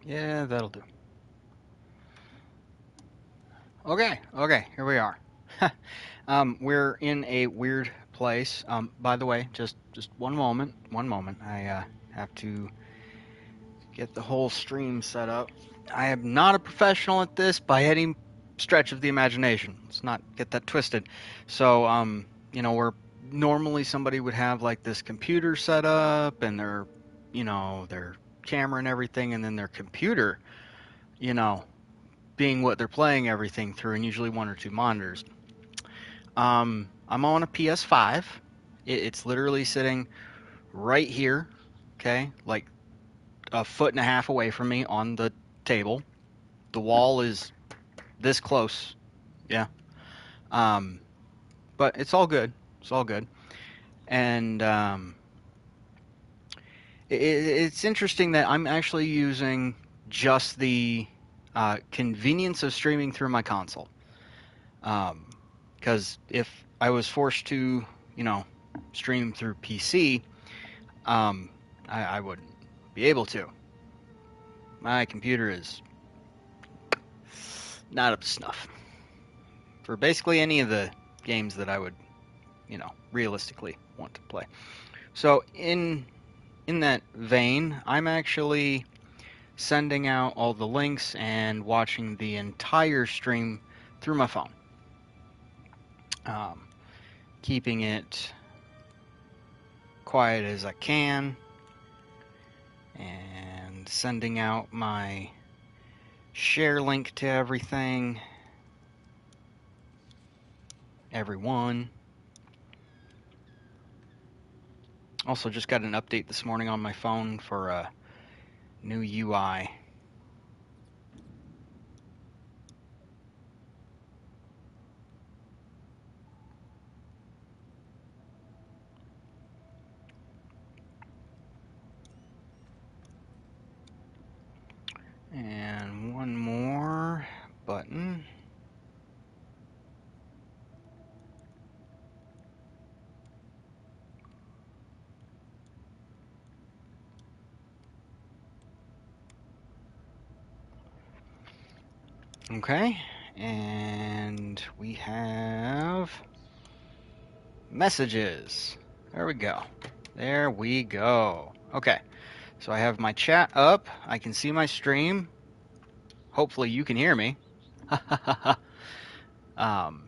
Yeah, that'll do. Okay, here we are. We're in a weird place. By the way, just one moment. I have to get the whole stream set up. I am not a professional at this by any stretch of the imagination. Let's not get that twisted. So, where normally somebody would have like this computer set up and their camera and everything, and then their computer, you know, being what they're playing everything through, and usually one or two monitors. I'm on a PS5. It's literally sitting right here, okay, like a foot and a half away from me on the table. The wall is this close, yeah. Um, but it's all good. It's all good. And it's interesting that I'm actually using just the convenience of streaming through my console. Because if I was forced to, you know, stream through PC, I wouldn't be able to. My computer is not up to snuff for basically any of the games that I would, realistically want to play. So in that vein, I'm actually sending out all the links and watching the entire stream through my phone. Um, Keeping it quiet as I can and sending out my share link to everything, everyone. Also, just got an update this morning on my phone for a new UI. And one more button. Okay, and we have messages. There we go. There we go. Okay, so I have my chat up. I can see my stream. Hopefully you can hear me. um,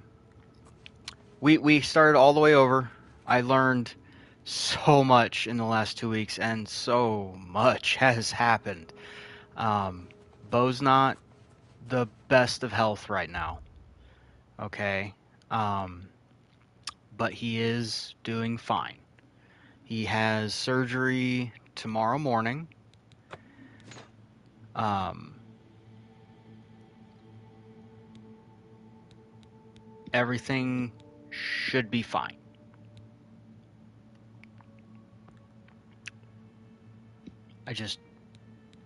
we started all the way over. I learned so much in the last 2 weeks, and so much has happened. Bo's not the best of health right now. Okay. Um, but he is doing fine. He has surgery tomorrow morning. Um, Everything should be fine. I just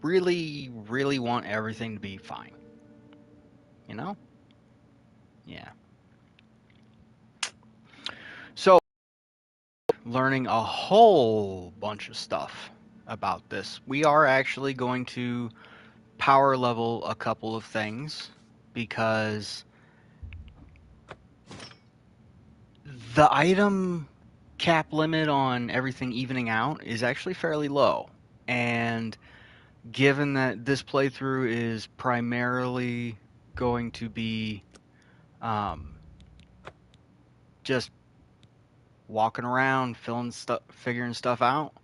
really, really want everything to be fine. You know? Yeah. So, learning a whole bunch of stuff about this. We are actually going to power level a couple of things because the item cap limit on everything evening out is actually fairly low. And given that this playthrough is primarily going to be just walking around, figuring stuff out,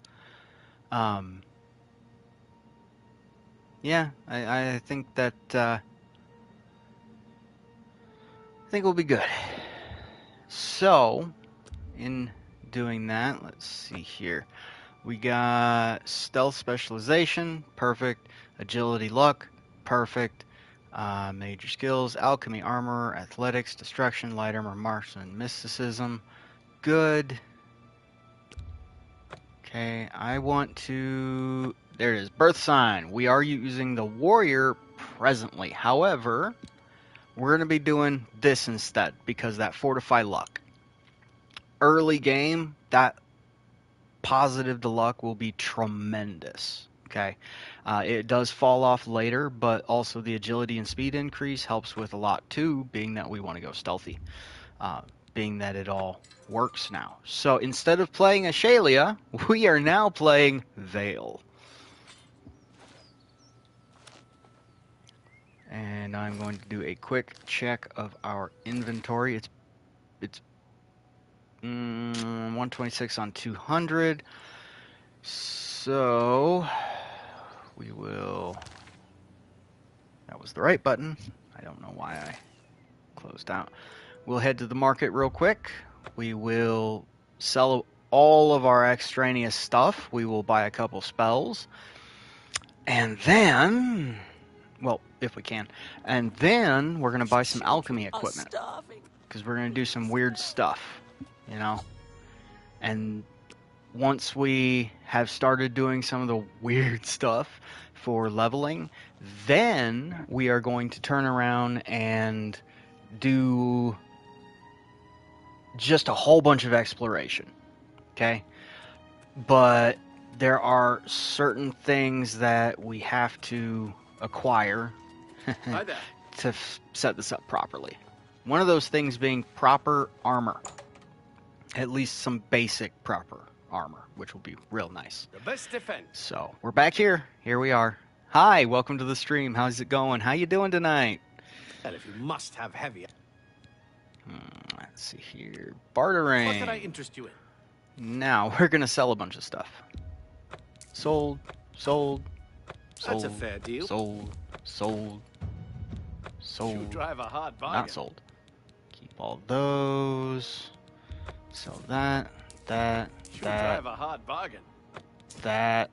yeah, I think that I think we'll be good. So, in doing that, let's see here. We got stealth specialization, perfect. Agility luck, perfect. Major skills, alchemy, armor, athletics, destruction, light armor, marksman, mysticism, good. Okay, I want to... There it is, birth sign. We are using the warrior presently. However, we're going to be doing this instead because that fortify luck. Early game, that positive to luck will be tremendous. Okay, it does fall off later, but also the agility and speed increase helps with a lot too, being that we want to go stealthy, being that it all works now. So instead of playing Ashalia, we are now playing Vale. And I'm going to do a quick check of our inventory. It's 126 on 200. So we will. That was the right button. I don't know why I closed out. We'll head to the market real quick. We will sell all of our extraneous stuff. We will buy a couple spells. And then, well, if we can. And then we're going to buy some alchemy equipment. Because we're going to do some weird stuff, you know? And once we have started doing some of the weird stuff for leveling, then we are going to turn around and do just a whole bunch of exploration, okay? But there are certain things that we have to acquire to set this up properly. One of those things being proper armor. At least some basic proper armor, which will be real nice. The best defense. So, we're back here. Here we are. Hi, welcome to the stream. How's it going? How you doing tonight? And if you must have heavy. Let's see here. Bartering. What can I interest you in? Now, we're going to sell a bunch of stuff. Sold, sold, sold. That's a fair deal. Sold, sold, sold. You drive a hard bargain. Not sold. Keep all those. Sell that, that, you that. drive a hard bargain. That.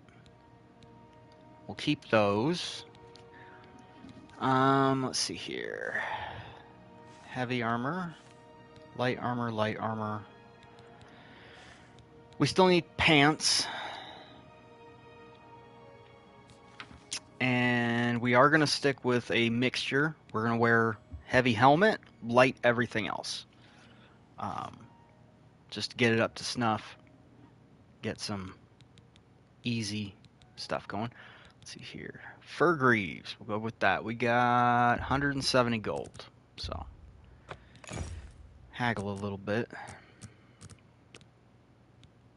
We'll keep those. Let's see here. Heavy armor. Light armor, light armor. We still need pants. And we are going to stick with a mixture. We're going to wear heavy helmet, light everything else. Just to get it up to snuff. Get some easy stuff going. Let's see here. Fur greaves. We'll go with that. We got 170 gold. So, haggle a little bit.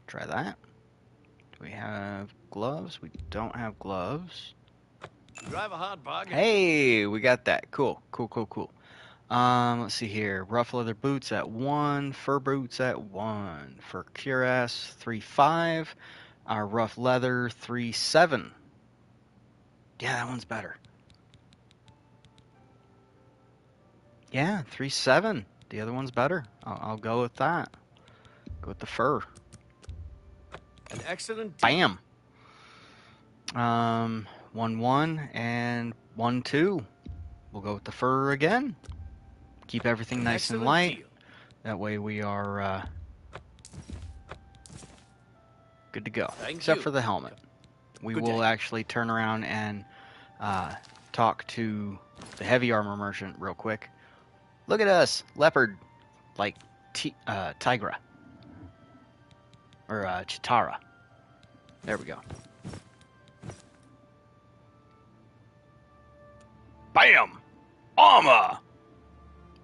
Try that. Do we have gloves? We don't have gloves. Drive a hard bargain. Hey, we got that. Cool, cool, cool, cool. Let's see here. Rough leather boots at 1. Fur boots at 1. For cuirass, 3.5. Our rough leather, 3.7. Yeah, that one's better. Yeah, 3.7. The other one's better. I'll go with that. Go with the fur. An excellent. Bam. 1.1 and 1.2. We'll go with the fur again. Keep everything nice and light. Deal. That way we are good to go. Thank Except you. for the helmet. We Good will day. actually turn around and talk to the heavy armor merchant real quick. Look at us, leopard, like Tigra or Chitara. There we go. Bam! Armor!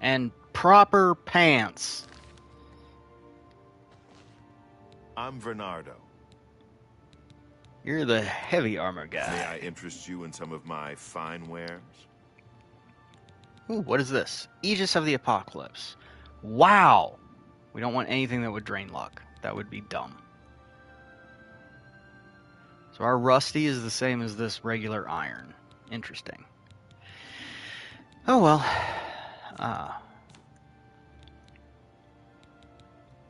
And proper pants. I'm Bernardo. You're the heavy armor May guy. I interest you in some of my fine wares? Ooh, what is this? Aegis of the Apocalypse. Wow! We don't want anything that would drain luck. That would be dumb. So our rusty is the same as this regular iron. Interesting. Oh well.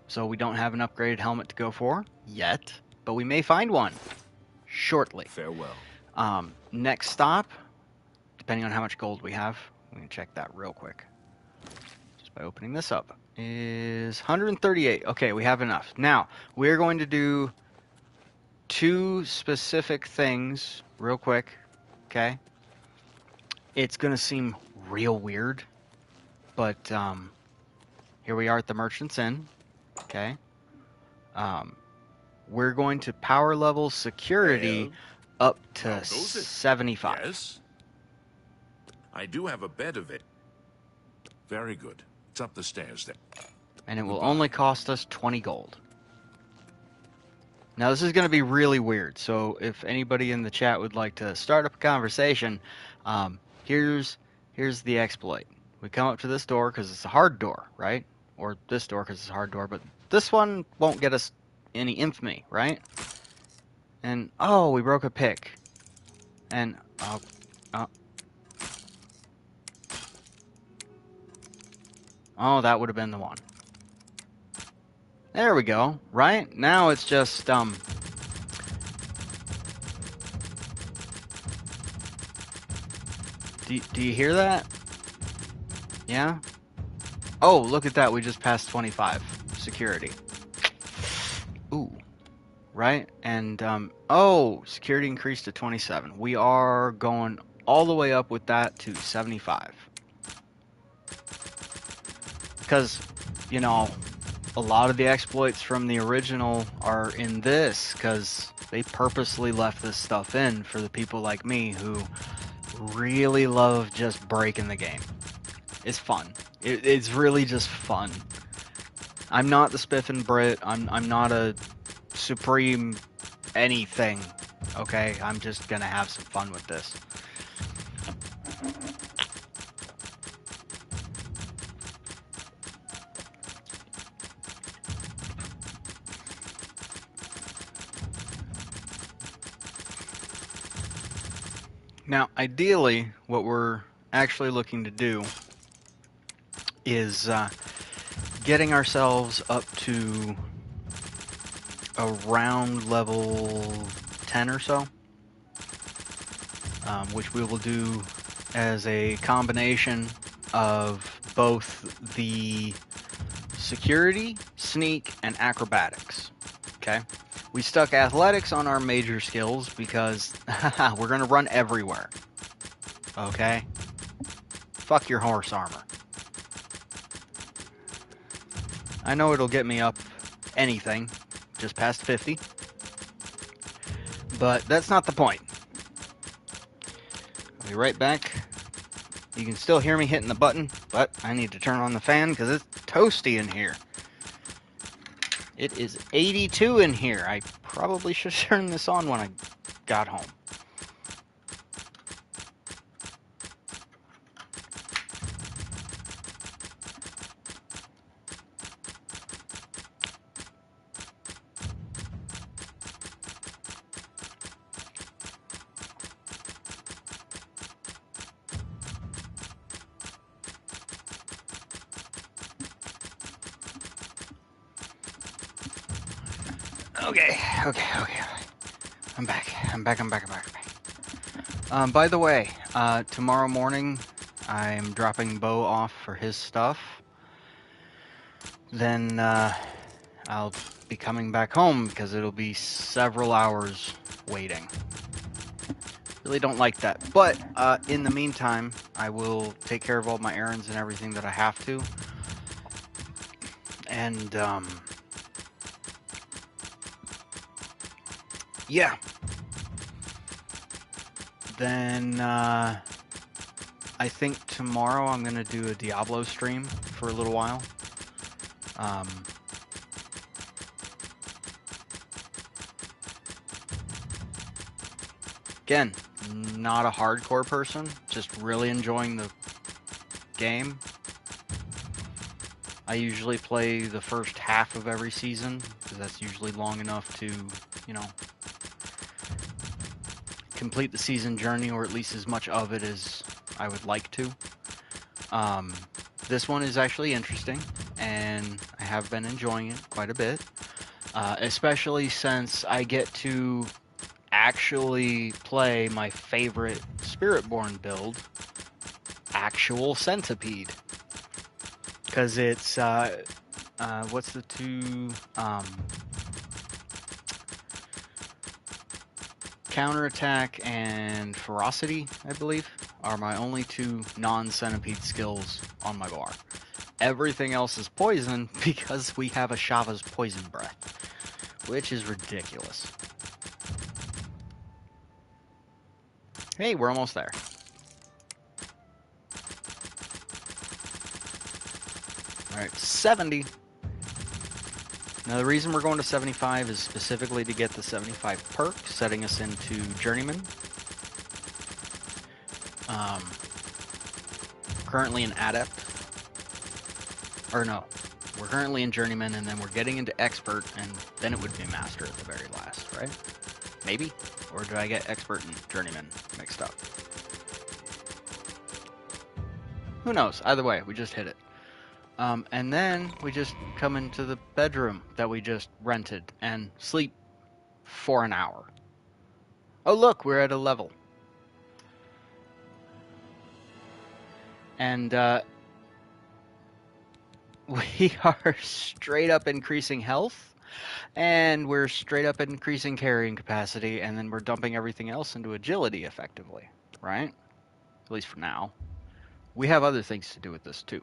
So we don't have an upgraded helmet to go for yet, but we may find one shortly. Farewell. Next stop, depending on how much gold we have, we can check that real quick. Just by opening this up, is 138. Okay, we have enough. Now, we're going to do 2 specific things real quick, okay? It's going to seem real weird, but here we are at the Merchant's Inn, okay? We're going to power level security up How to goes it? 75. Yes? I do have a bed of it. Very good. It's up the stairs there. And it will Goodbye. only cost us 20 gold. Now, this is going to be really weird, so if anybody in the chat would like to start up a conversation, here's the exploit. We come up to this door because it's a hard door, right? Or this door because it's a hard door, but this one won't get us any infamy, right? And, oh, we broke a pick. And, oh, that would have been the one. There we go, right? Now it's just, do you hear that? Yeah? Oh, look at that, we just passed 25 security. Ooh, right? And, oh, security increased to 27. We are going all the way up with that to 75. Because, you know, a lot of the exploits from the original are in this, because they purposely left this stuff in for the people like me who really love just breaking the game. It's fun. It's really just fun. I'm not the Spiffin Brit. I'm not a supreme anything. Okay, I'm just gonna have some fun with this. Now, ideally, what we're actually looking to do is getting ourselves up to around level 10 or so, which we will do as a combination of both the security, sneak, and acrobatics. Okay? We stuck athletics on our major skills because we're going to run everywhere. Okay? Fuck your horse armor. I know it'll get me up anything, just past 50. But that's not the point. I'll be right back. You can still hear me hitting the button, but I need to turn on the fan because it's toasty in here. It is 82 in here. I probably should have turned this on when I got home. Okay. I'm back. By the way, tomorrow morning, I'm dropping Bo off for his stuff. Then, I'll be coming back home because it'll be several hours waiting. Really don't like that. But, in the meantime, I will take care of all my errands and everything that I have to. And, yeah. Then, I think tomorrow I'm going to do a Diablo stream for a little while. Again, not a hardcore person, just really enjoying the game. I usually play the first half of every season, because that's usually long enough to, you know, complete the season journey, or at least as much of it as I would like to. This one is actually interesting, and I have been enjoying it quite a bit, especially since I get to actually play my favorite Spiritborn build, Actual Centipede. Because it's, what's the two, Counterattack and Ferocity, I believe, are my only two non-centipede skills on my bar. Everything else is poison because we have a Shava's Poison Breath, which is ridiculous. Hey, we're almost there. Alright, 70. Now the reason we're going to 75 is specifically to get the 75 perk, setting us into Journeyman. Currently an Adept. Or no, we're currently in Journeyman, and then we're getting into Expert, and then it would be Master at the very last, right? Maybe? Or did I get Expert and Journeyman mixed up? Who knows? Either way, we just hit it. And then we just come into the bedroom that we just rented and sleep for an hour. Oh, look, we're at a level. And we are straight up increasing health, and we're straight up increasing carrying capacity, and then we're dumping everything else into agility effectively, right? At least for now. We have other things to do with this too.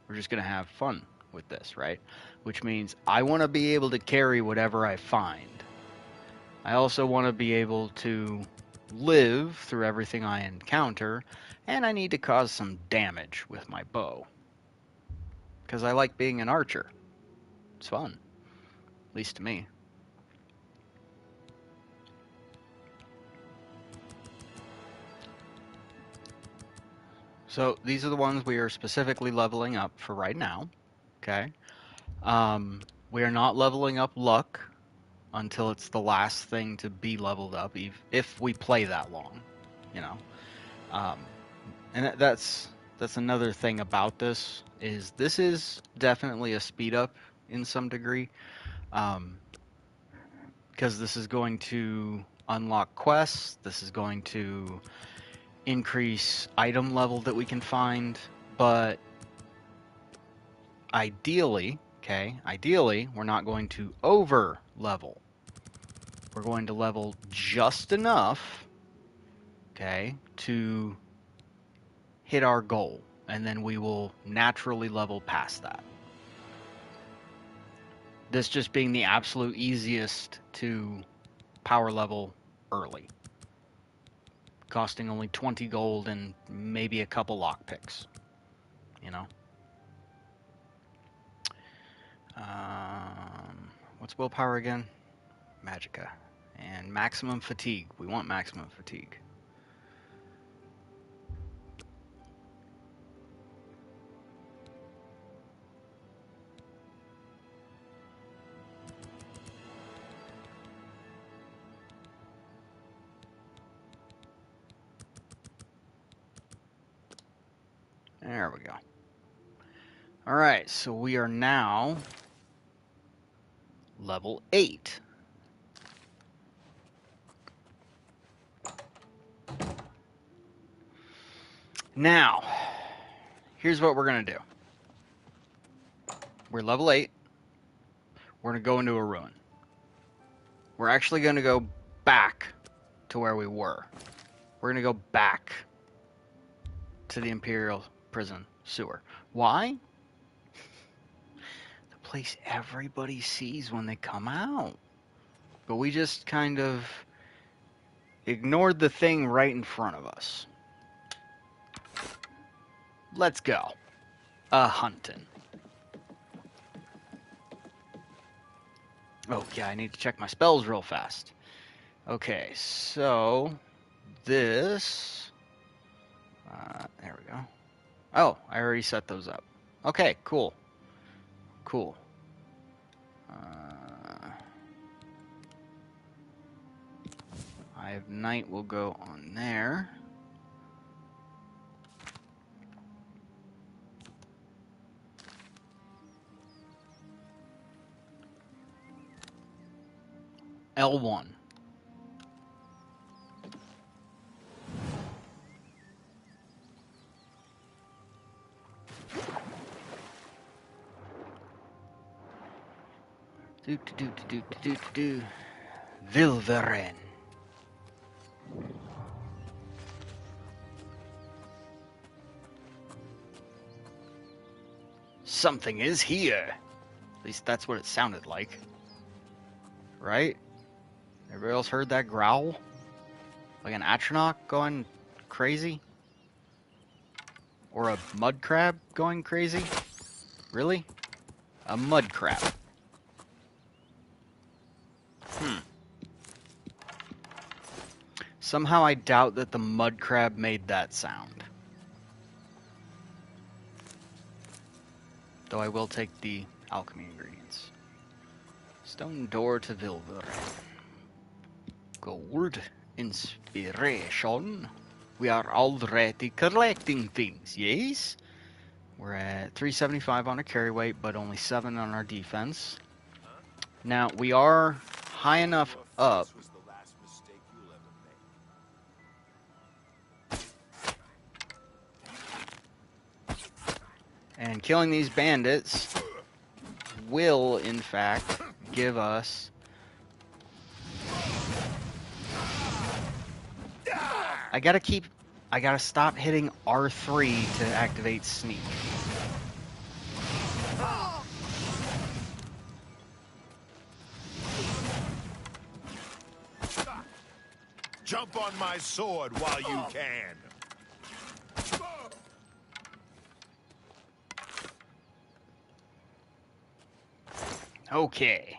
We're just going to have fun with this, right? Which means I want to be able to carry whatever I find. I also want to be able to live through everything I encounter, and I need to cause some damage with my bow. Because I like being an archer. It's fun. At least to me. So these are the ones we are specifically leveling up for right now. Okay. We are not leveling up luck until it's the last thing to be leveled up, if we play that long, you know. And that's another thing about this is definitely a speed up in some degree, because this is going to unlock quests. This is going to increase item level that we can find, but ideally, we're not going to over level. We're going to level just enough, to hit our goal, and then we will naturally level past that. This just being the absolute easiest to power level early, costing only 20 gold and maybe a couple lockpicks, you know. What's willpower again? Magicka. And maximum fatigue. We want maximum fatigue. There we go. Alright, so we are now level 8. Now, here's what we're going to do. We're level 8. We're going to go into a ruin. We're actually going to go back to where we were. We're going to go back to the Imperial Prison sewer. Why? The place everybody sees when they come out. But we just kind of ignored the thing right in front of us. Let's go. Hunting. Oh, yeah, I need to check my spells real fast. Okay, so this... there we go. Oh, I already set those up. Okay, cool. Cool. Eye of Night will go on there. L1. Vilveren. Something is here. At least that's what it sounded like. Right? Everybody else heard that growl? Like an atronach going crazy? Or a mud crab going crazy? Really? A mud crab. Somehow I doubt that the mud crab made that sound. Though I will take the alchemy ingredients. Stone door to Vilver. Gold. Inspiration. We are already collecting things, yes? We're at 375 on our carry weight, but only 7 on our defense. Now, we are high enough up. Was the last mistake you'll ever make. And killing these bandits will, in fact, give us... I gotta stop hitting R3 to activate sneak. Jump on my sword while you can. Okay.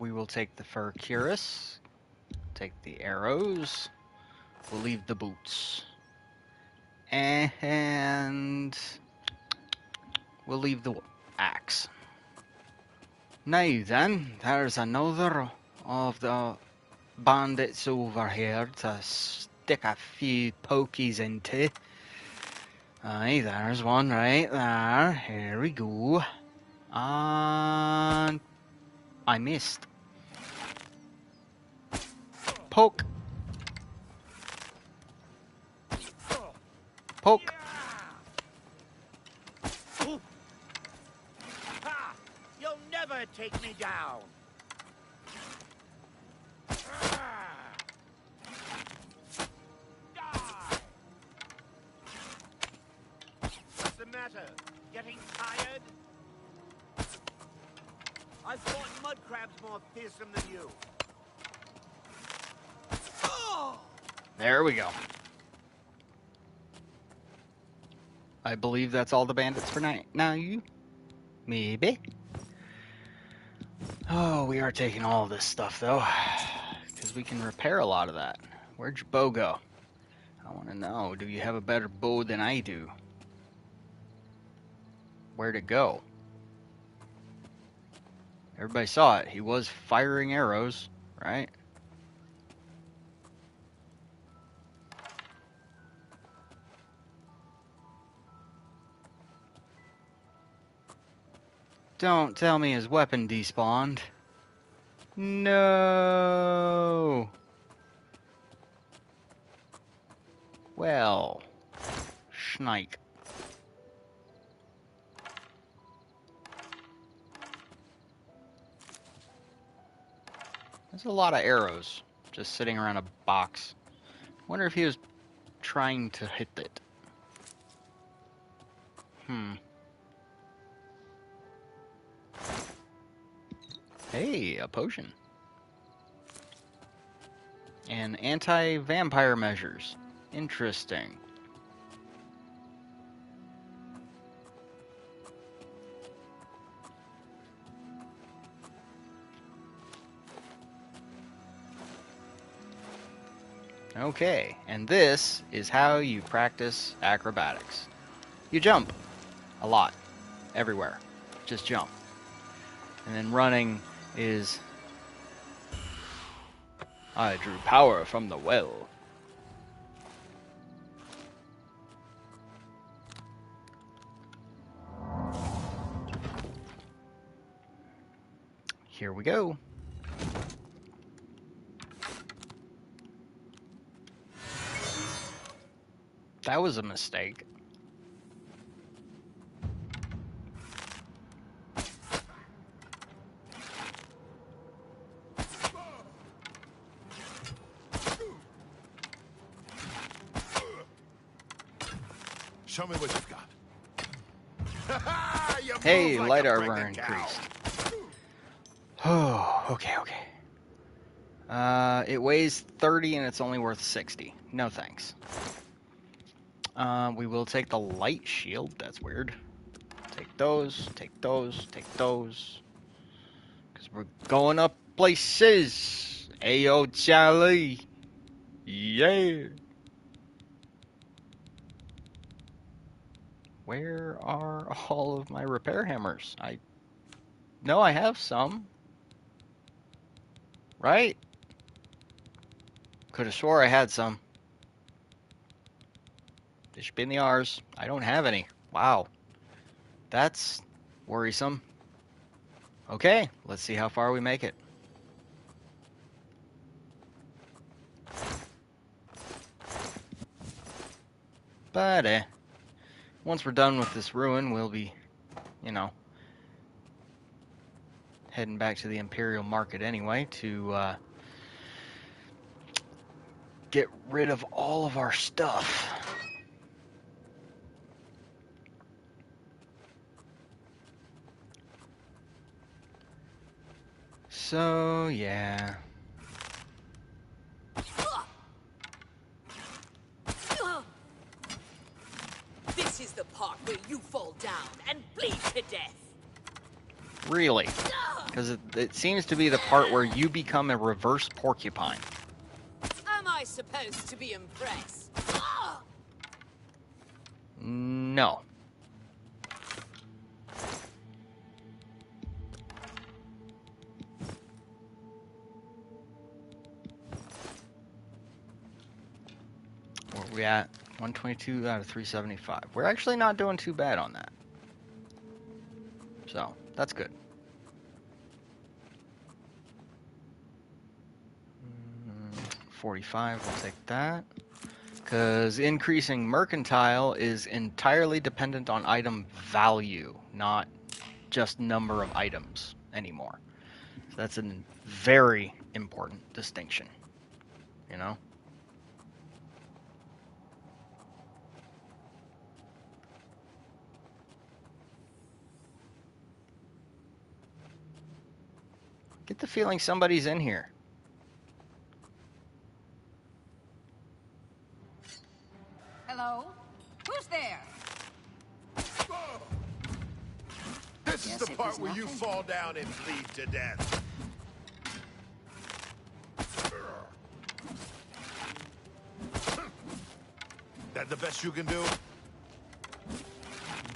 We will take the fur cuirass. Take the arrows. We'll leave the boots. And we'll leave the axe. Now then, there's another of the bandits over here to stick a few pokies into. Aye, there's one right there. Here we go. And I missed. Poke. Poke. Ha! You'll never take me down. What's the matter? Getting tired? I've fought mud crabs more fearsome than you. There we go. I believe that's all the bandits for night. Now you? Maybe. Oh, we are taking all this stuff, though. Because we can repair a lot of that. Where'd your bow go? I want to know. Do you have a better bow than I do? Where'd it go? Everybody saw it. He was firing arrows, right? Don't tell me his weapon despawned. No. Well, Schneik. There's a lot of arrows just sitting around a box. Wonder if he was trying to hit it. Hey, a potion. And anti-vampire measures. Interesting. Okay, and this is how you practice acrobatics. You jump. A lot. Everywhere. Just jump. And then running is... I drew power from the well. Here we go. That was a mistake. Show me what you've got. You Hey, move like light a armor pregnant cow. increased. Oh, okay. It weighs 30 and it's only worth 60. No thanks. We will take the light shield. That's weird. Take those, take those, take those. Because we're going up places. Ayo, Charlie. Yeah. Where are all of my repair hammers? I know I have some. Right? Could have swore I had some. They should be in the R's. I don't have any. Wow. That's worrisome. Okay, let's see how far we make it. But, once we're done with this ruin, we'll be, heading back to the Imperial Market anyway to get rid of all of our stuff. So, yeah. This is the part where you fall down and bleed to death. Really? Because it seems to be the part where you become a reverse porcupine. Am I supposed to be impressed? No. Where are we at? 122 out of 375. We're actually not doing too bad on that. So, that's good. 45, we'll take that. Because increasing mercantile is entirely dependent on item value, not just number of items anymore. So that's a very important distinction, you know? Get the feeling somebody's in here. Hello? Who's there? This Yes, is the it part was where you nothing. fall down and bleed to death. That the best you can do?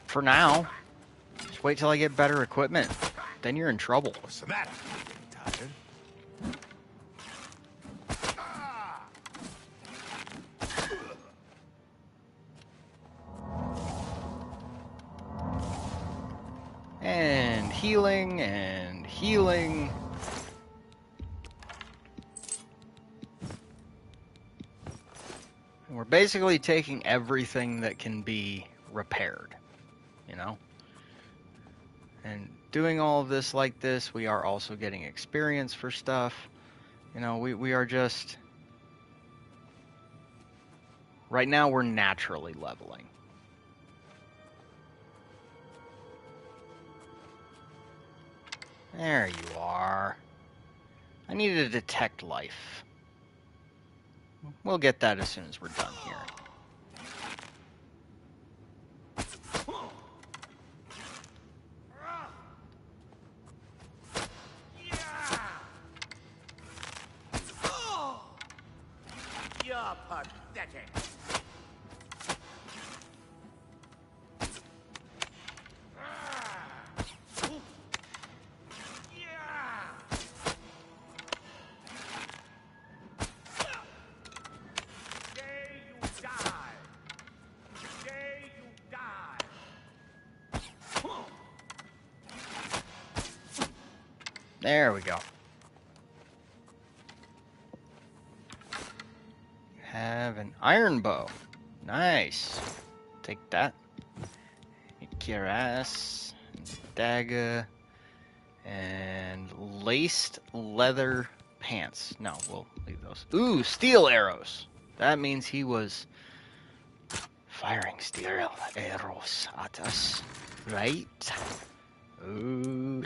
For now. Just wait till I get better equipment. Then you're in trouble. What's the matter? Getting tired? And healing, and healing. And we're basically taking everything that can be repaired, you know? And doing all of this like this, we are also getting experience for stuff. You know, we are just... Right now, we're naturally leveling. There you are. I need to detect life. We'll get that as soon as we're done here. You're pathetic. Today you die. Today you die. There we go. Have an iron bow. Nice. Take that. Cuirass, dagger, and laced leather pants. No, we'll leave those. Ooh, steel arrows. That means he was firing steel arrows at us, right? Ooh.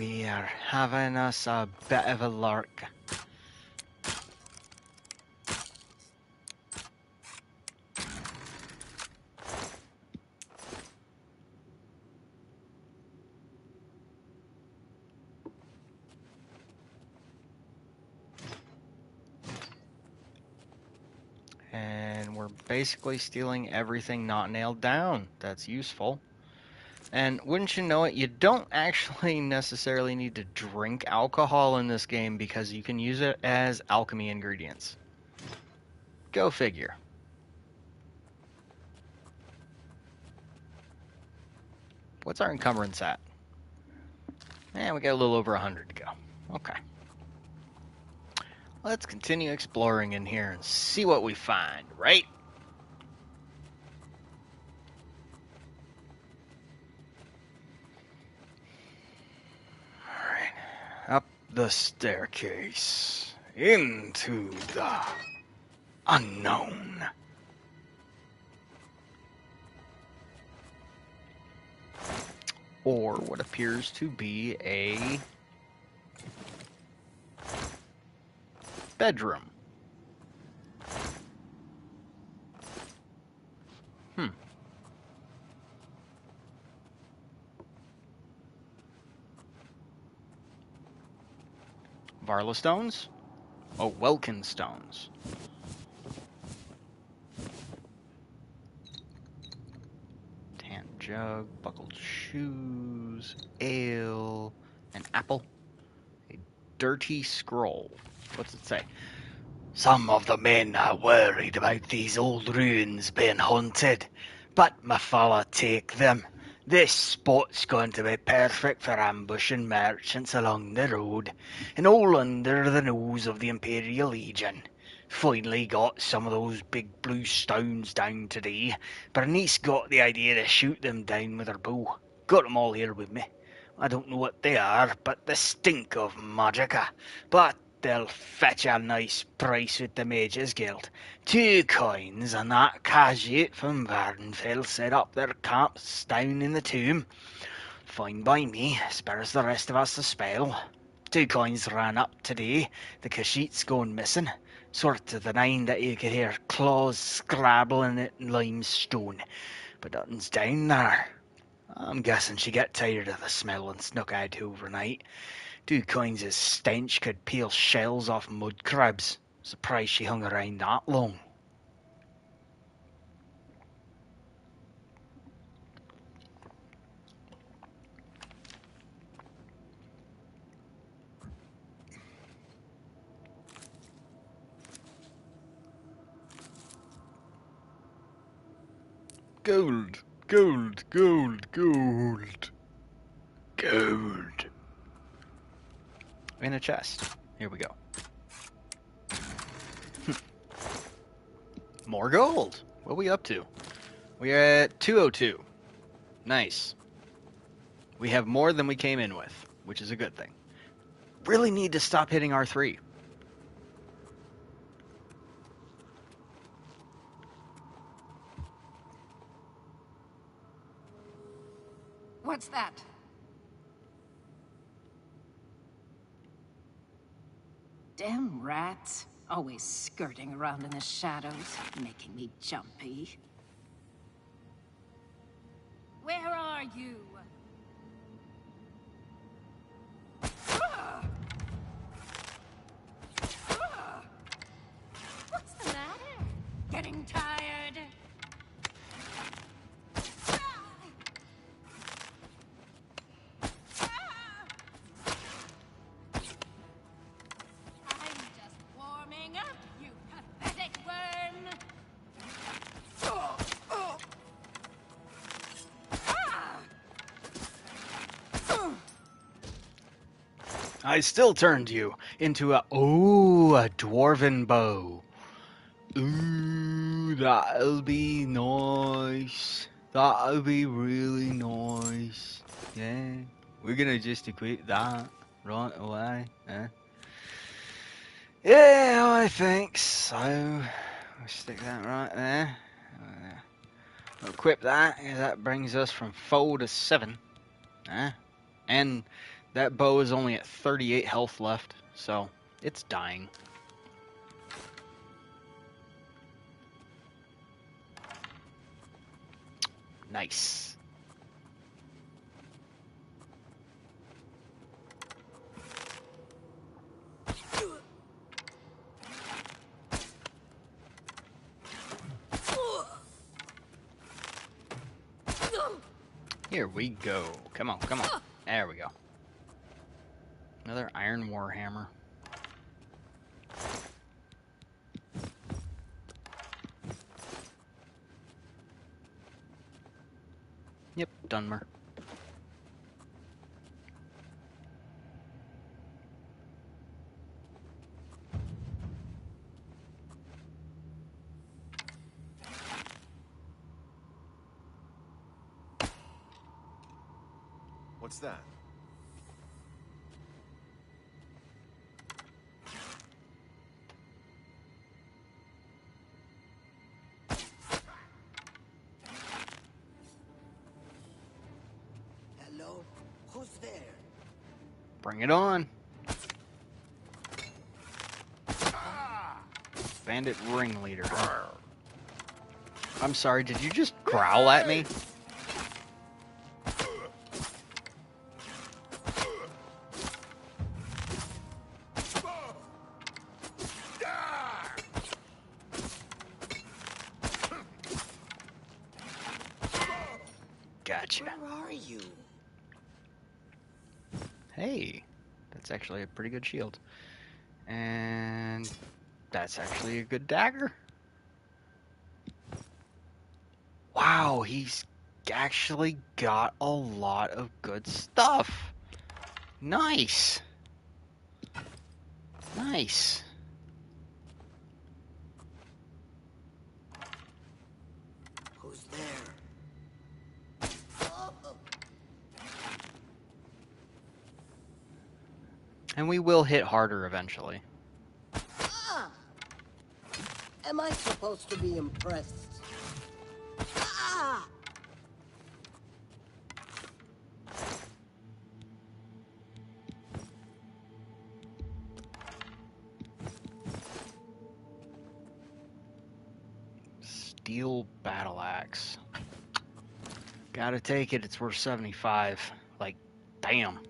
we are having us a bit of a lark. And we're basically stealing everything not nailed down. That's useful. And wouldn't you know it, you don't actually necessarily need to drink alcohol in this game because you can use it as alchemy ingredients. Go figure. What's our encumbrance at? And we got a little over 100 to go. Okay. Let's continue exploring in here and see what we find, right? Alright. Up the staircase. Into the unknown. Or what appears to be a bedroom. Varla stones? Oh, Welkin stones. Tan jug, buckled shoes, ale, an apple, a dirty scroll. What's it say? Some of the men are worried about these old ruins being haunted, but my fella, take them. This spot's going to be perfect for ambushing merchants along the road, and all under the nose of the Imperial Legion. Finally got some of those big blue stones down today. Bernice got the idea to shoot them down with her bow. Got them all here with me. I don't know what they are, but they stink of magicka. But they'll fetch a nice price with the Mages Guild. 2 coins, and that Khajiit from Vardenfell set up their camps down in the tomb. Fine by me, spares the rest of us a spell. 2 coins ran up today. The Khajiit's gone missing. Sort of the kind that you could hear claws scrabbling at limestone. But nothing's down there. I'm guessing she got tired of the smell and snuck out overnight. 2 coins of stench could peel shells off mud crabs. Surprised she hung around that long. Gold, gold, gold, gold. Gold. In a chest. Here we go. More gold. What are we up to? We're at 202. Nice. We have more than we came in with, which is a good thing. Really need to stop hitting R3. What's that? Damn rats. Always skirting around in the shadows, making me jumpy. Where are you? What's the matter? Getting tired? I'm just warming up, you pathetic worm! I still turned you into a dwarven bow. Ooh, that'll be nice. That'll be really nice. Yeah, we're gonna just equip that right away. Yeah, I think so. We'll stick that right there. Equip that. Yeah, that brings us from 4 to 7. And That bow is only at 38 health left, so it's dying. Nice. Here we go. Come on, come on. There we go. Another iron warhammer. Yep, Dunmer. What's that? Hello? Who's there? Bring it on. Bandit ringleader. I'm sorry, did you just growl at me? Gotcha. Where are you? Hey, that's actually a pretty good shield. And that's actually a good dagger. Wow, he's actually got a lot of good stuff. Nice. Nice. Who's there? And we will hit harder eventually. Ah! Am I supposed to be impressed? Ah! Steel battle axe. Gotta take it. It's worth 75. Like, damn.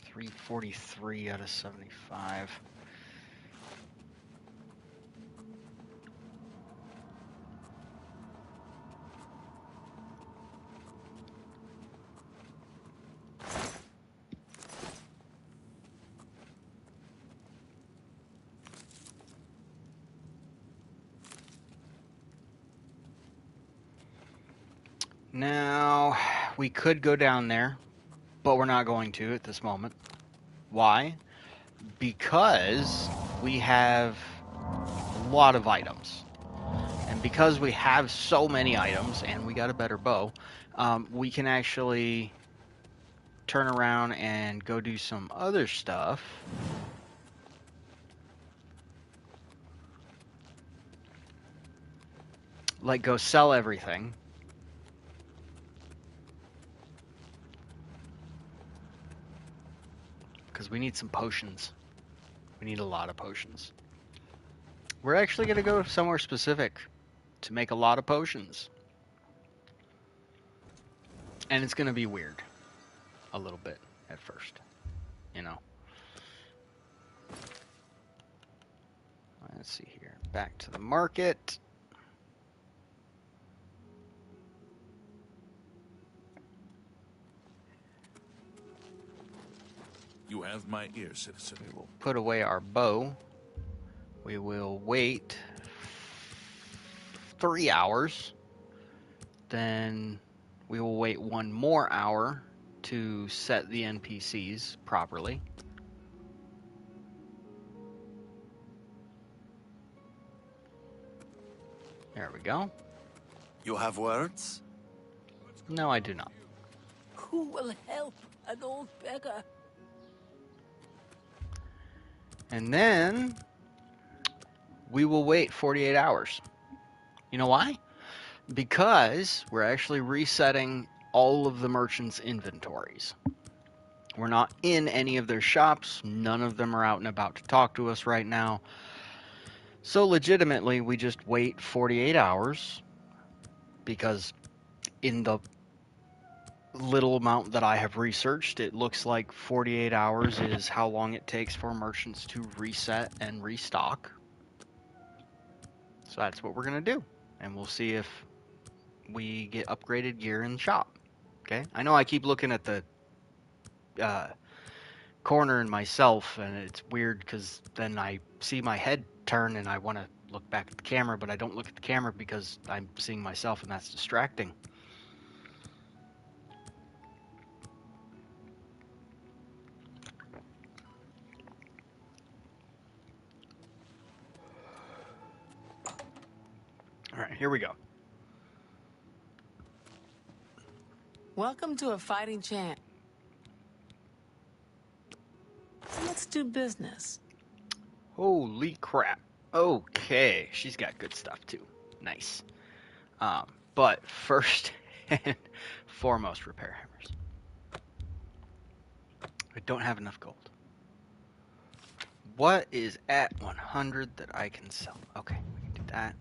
343 out of 75. Now, we could go down there, but we're not going to at this moment. Why? Because we have a lot of items. And because we have so many items, and we got a better bow, we can actually turn around and go do some other stuff. Like go sell everything. Because we need some potions. We need a lot of potions. We're actually going to go somewhere specific to make a lot of potions. And it's going to be weird. A little bit at first. You know. Let's see here. Back to the market. You have my ear, citizen. We will put away our bow. We will wait 3 hours. Then we will wait 1 more hour to set the NPCs properly. There we go. You have words? No, I do not. Who will help an old beggar? And then we will wait 48 hours. You know why? Because we're actually resetting all of the merchants' inventories. We're not in any of their shops. None of them are out and about to talk to us right now. So legitimately, we just wait 48 hours because in the little amount that I have researched, it looks like 48 hours is how long it takes for merchants to reset and restock. So that's what we're going to do. And we'll see if we get upgraded gear in the shop. Okay? I know I keep looking at the corner in myself, and it's weird because then I see my head turn and I want to look back at the camera, but I don't look at the camera because I'm seeing myself, and that's distracting. All right, here we go. Welcome to a fighting chance. Let's do business. Holy crap. Okay, she's got good stuff too. Nice. But first and foremost, repair hammers. I don't have enough gold. What is at 100 that I can sell? Okay, we can do that.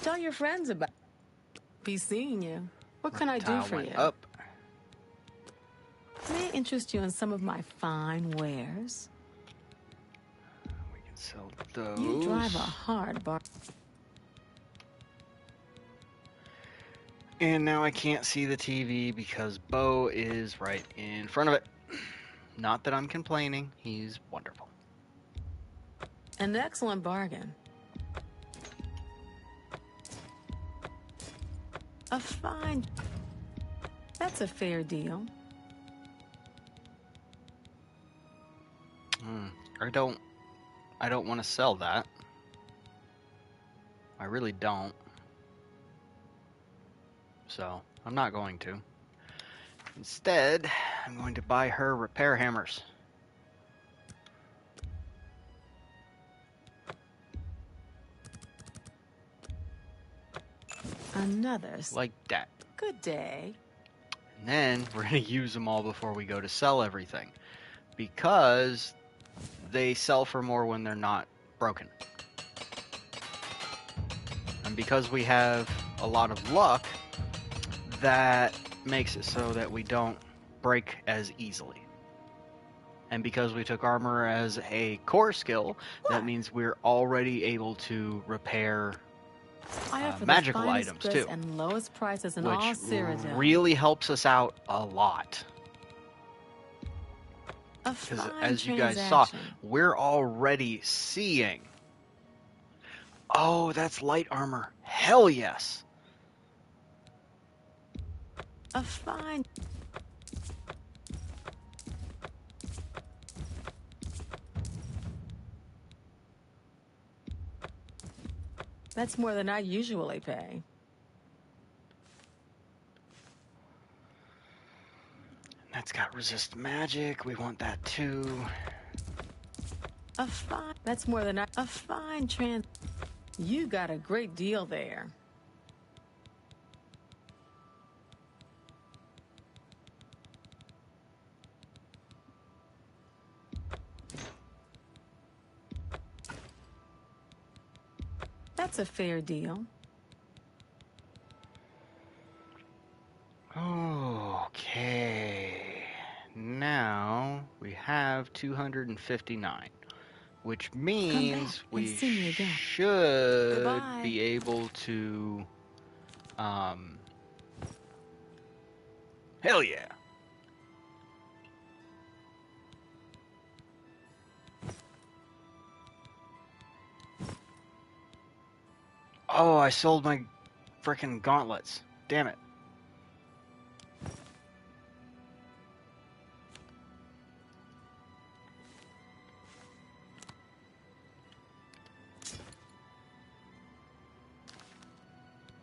Tell your friends about. Be seeing you. What can I do Tile for went you? up. May I interest you in some of my fine wares? We can sell those. You drive a hard bar. And now I can't see the TV because Bo is right in front of it. Not that I'm complaining. He's wonderful. An excellent bargain. A fine. That's a fair deal. I don't want to sell that. I really don't. So, I'm not going to. Instead, I'm going to buy her repair hammers. Another. Like that. Good day. And then we're going to use them all before we go to sell everything. Because they sell for more when they're not broken. And because we have a lot of luck, that makes it so that we don't break as easily. And because we took armor as a core skill, that means we're already able to repair I offer magical the finest items goods too, and lowest prices in all which Cyrodiil. really helps us out a lot. A Because fine as you guys saw, transaction. we're already seeing. Oh, that's light armor. Hell yes. A fine. That's more than I usually pay. That's got resist magic. We want that too. A fine. That's more than I. A fine trans. You got a great deal there. That's a fair deal. Okay. Now we have 259, which means and we see me again. should Goodbye. be able to. Hell yeah. Oh, I sold my frickin' gauntlets. Damn it.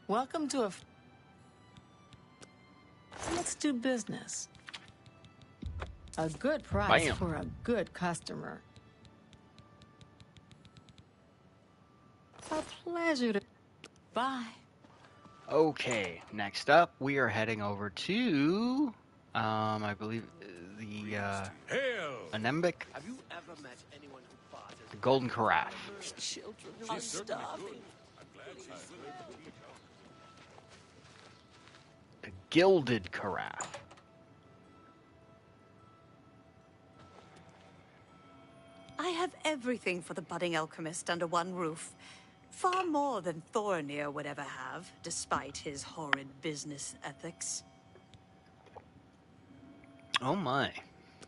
Welcome to a. Let's do business. A good price Bam. for a good customer. A pleasure to. Bye. Okay, next up, we are heading over to, I believe, the, Hail! Anembic, Have you ever met anyone who barters the Golden Carafe, Children She's are certainly starving. good. I'm glad she's willing to teach us. the Gilded Carafe. I have everything for the budding alchemist under one roof. Far more than Thornir would ever have, despite his horrid business ethics. Oh my.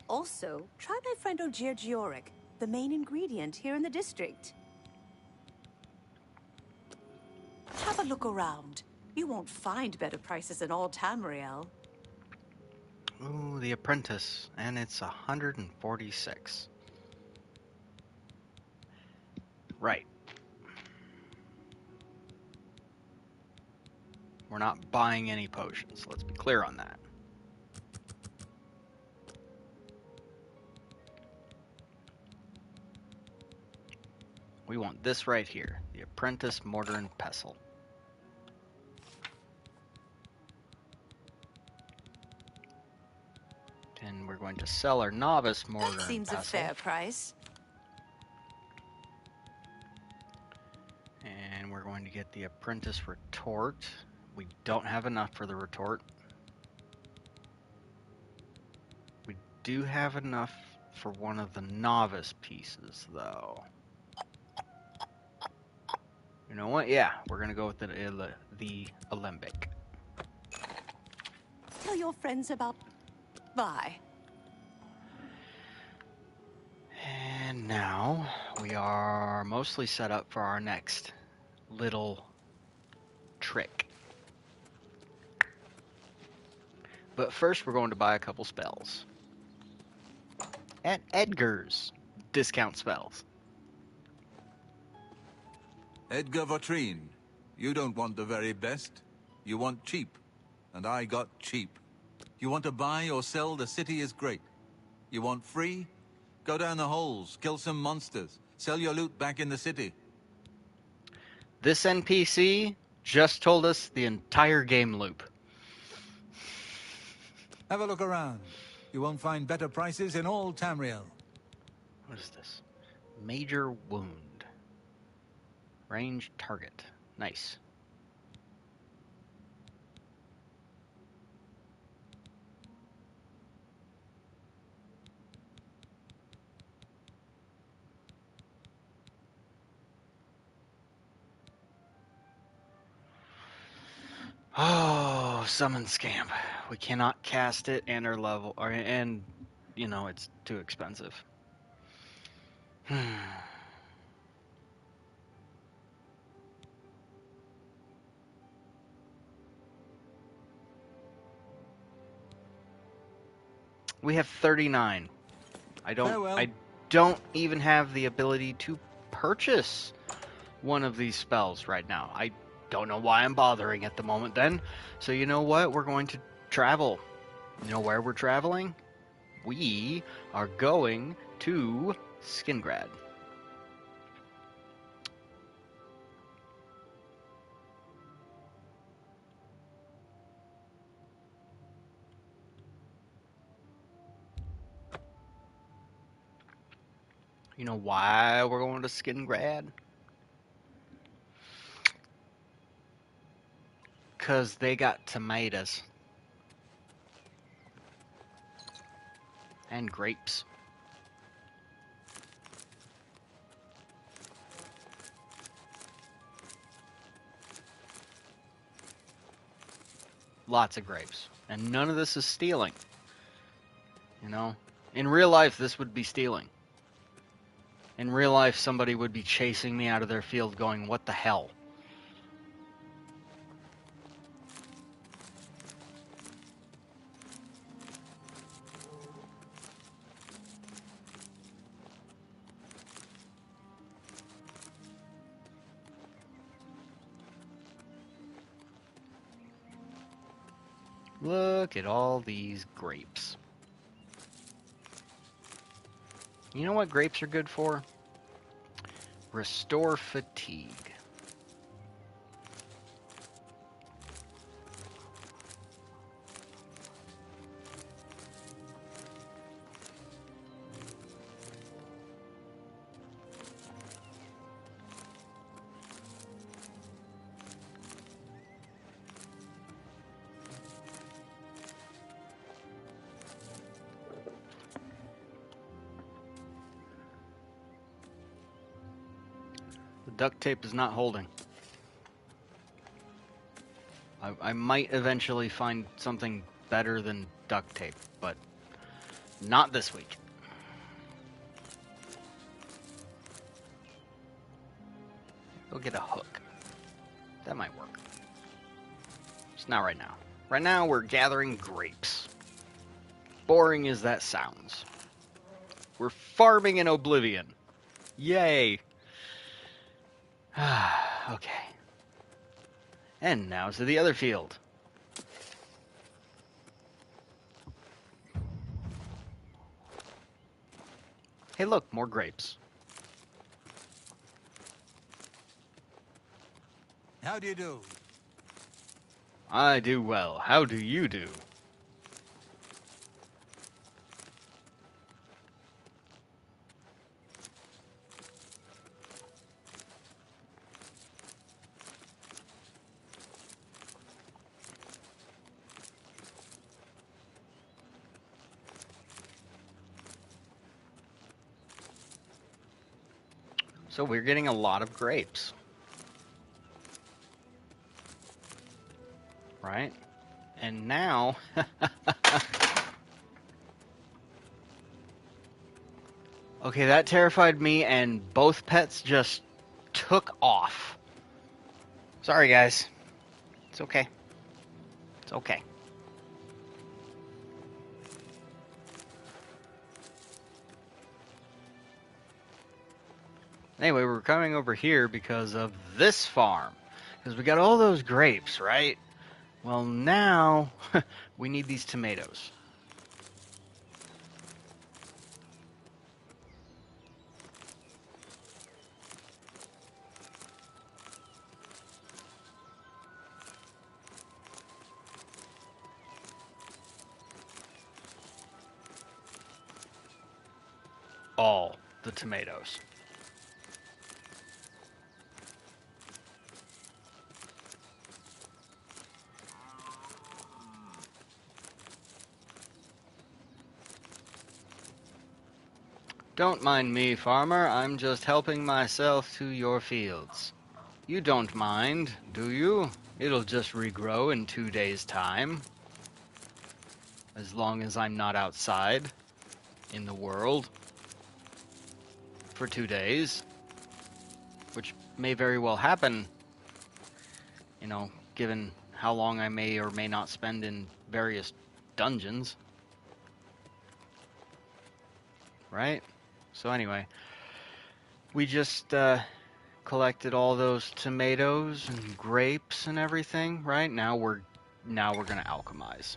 Also, try my friend Ogier Georic, the main ingredient here in the district. Have a look around. You won't find better prices in all Tamriel. Ooh, The Apprentice, and it's 146. Right. We're not buying any potions. Let's be clear on that. We want this right here, the Apprentice Mortar and Pestle. And we're going to sell our Novice Mortar That and seems a Pestle. fair price. And we're going to get the Apprentice Retort. We don't have enough for the Retort. We do have enough for one of the Novice pieces, though. You know what? Yeah, we're going to go with the Alembic. Tell your friends about... Bye. And now we are mostly set up for our next little trick. But first we're going to buy a couple spells. At Edgar's discount spells. Edgar Vautrin, you don't want the very best. You want cheap. And I got cheap. You want to buy or sell, the city is great. You want free? Go down the holes, kill some monsters, sell your loot back in the city. This NPC just told us the entire game loop. Have a look around. You won't find better prices in all Tamriel. What is this? Major wound. Range target. Nice. Oh, summon scamp. We cannot cast it and our level, and you know it's too expensive. We have 39. Farewell. I don't even have the ability to purchase one of these spells right now. I don't know why I'm bothering at the moment then. So you know what? We're going to travel. You know where we're traveling? We are going to Skingrad. You know why we're going to Skingrad? Because they got tomatoes. And grapes. Lots of grapes. And none of this is stealing. You know? In real life, this would be stealing. In real life, somebody would be chasing me out of their field going, what the hell? Look at all these grapes. You know what grapes are good for? Restore fatigue. duct tape is not holding. I might eventually find something better than duct tape, but not this week. Go get a hook. That might work. Just not right now. Right now, we're gathering grapes. Boring as that sounds. We're farming in Oblivion. Yay! Okay. And now to the other field. Hey look, more grapes. How do you do? I do well. How do you do? So we're getting a lot of grapes. Right? And now... Okay, that terrified me, and both pets just took off. Sorry, guys. It's okay. It's okay. Anyway, we're coming over here because of this farm. Because we got all those grapes, right? Well, now we need these tomatoes. All the tomatoes. Don't mind me, farmer. I'm just helping myself to your fields. You don't mind, do you? It'll just regrow in 2 days' time. As long as I'm not outside in the world for 2 days. Which may very well happen, you know, given how long I may or may not spend in various dungeons. Right? So anyway, we just collected all those tomatoes and grapes and everything, right? Now we're gonna alchemize.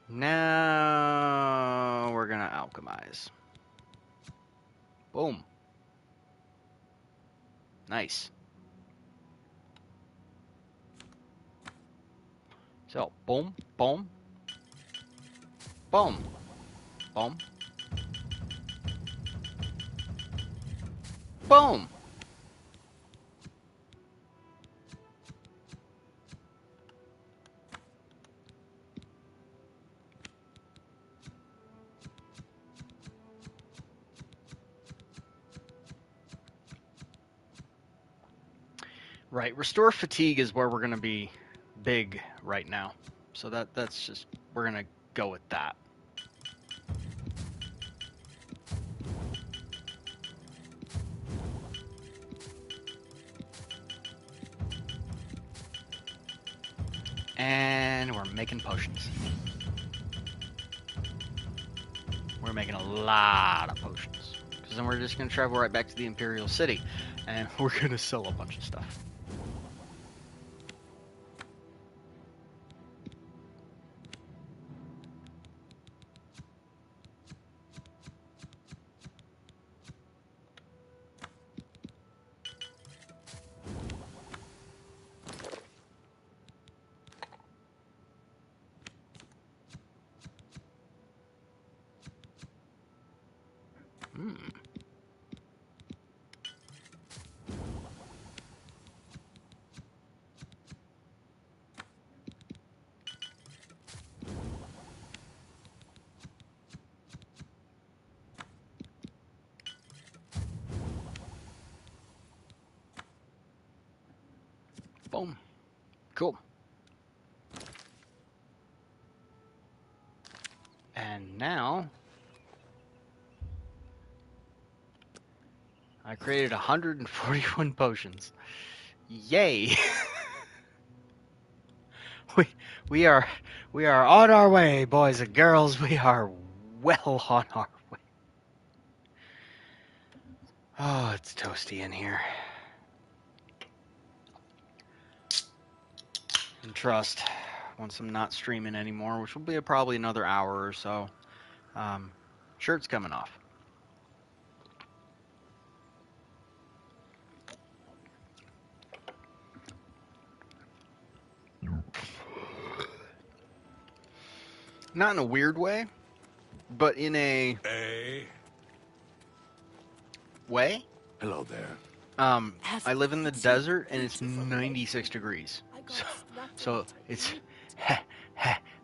Now we're gonna alchemize. Boom. Nice. So, boom, boom, boom, boom, boom. Right, restore fatigue is where we're going to be big right now. So that's just, we're going to go with that. And we're making potions. We're making a lot of potions. Because then we're just going to travel right back to the Imperial City. And we're going to sell a bunch of stuff. Cool. And now I created 141 potions. Yay! we we are on our way, boys and girls. We are well on our way. Oh, it's toasty in here. And trust, once I'm not streaming anymore, which will be probably another hour or so, shirt's coming off. Not in a weird way, but in a way. Hello there. I live in the desert and it's 96 degrees. So it's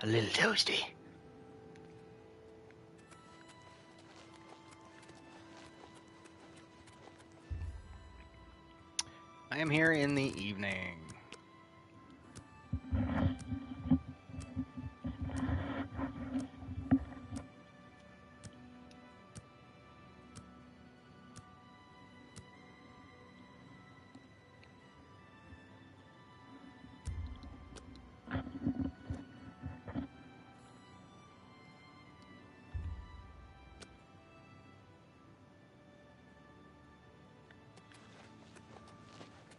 a little toasty. I am here in the evening.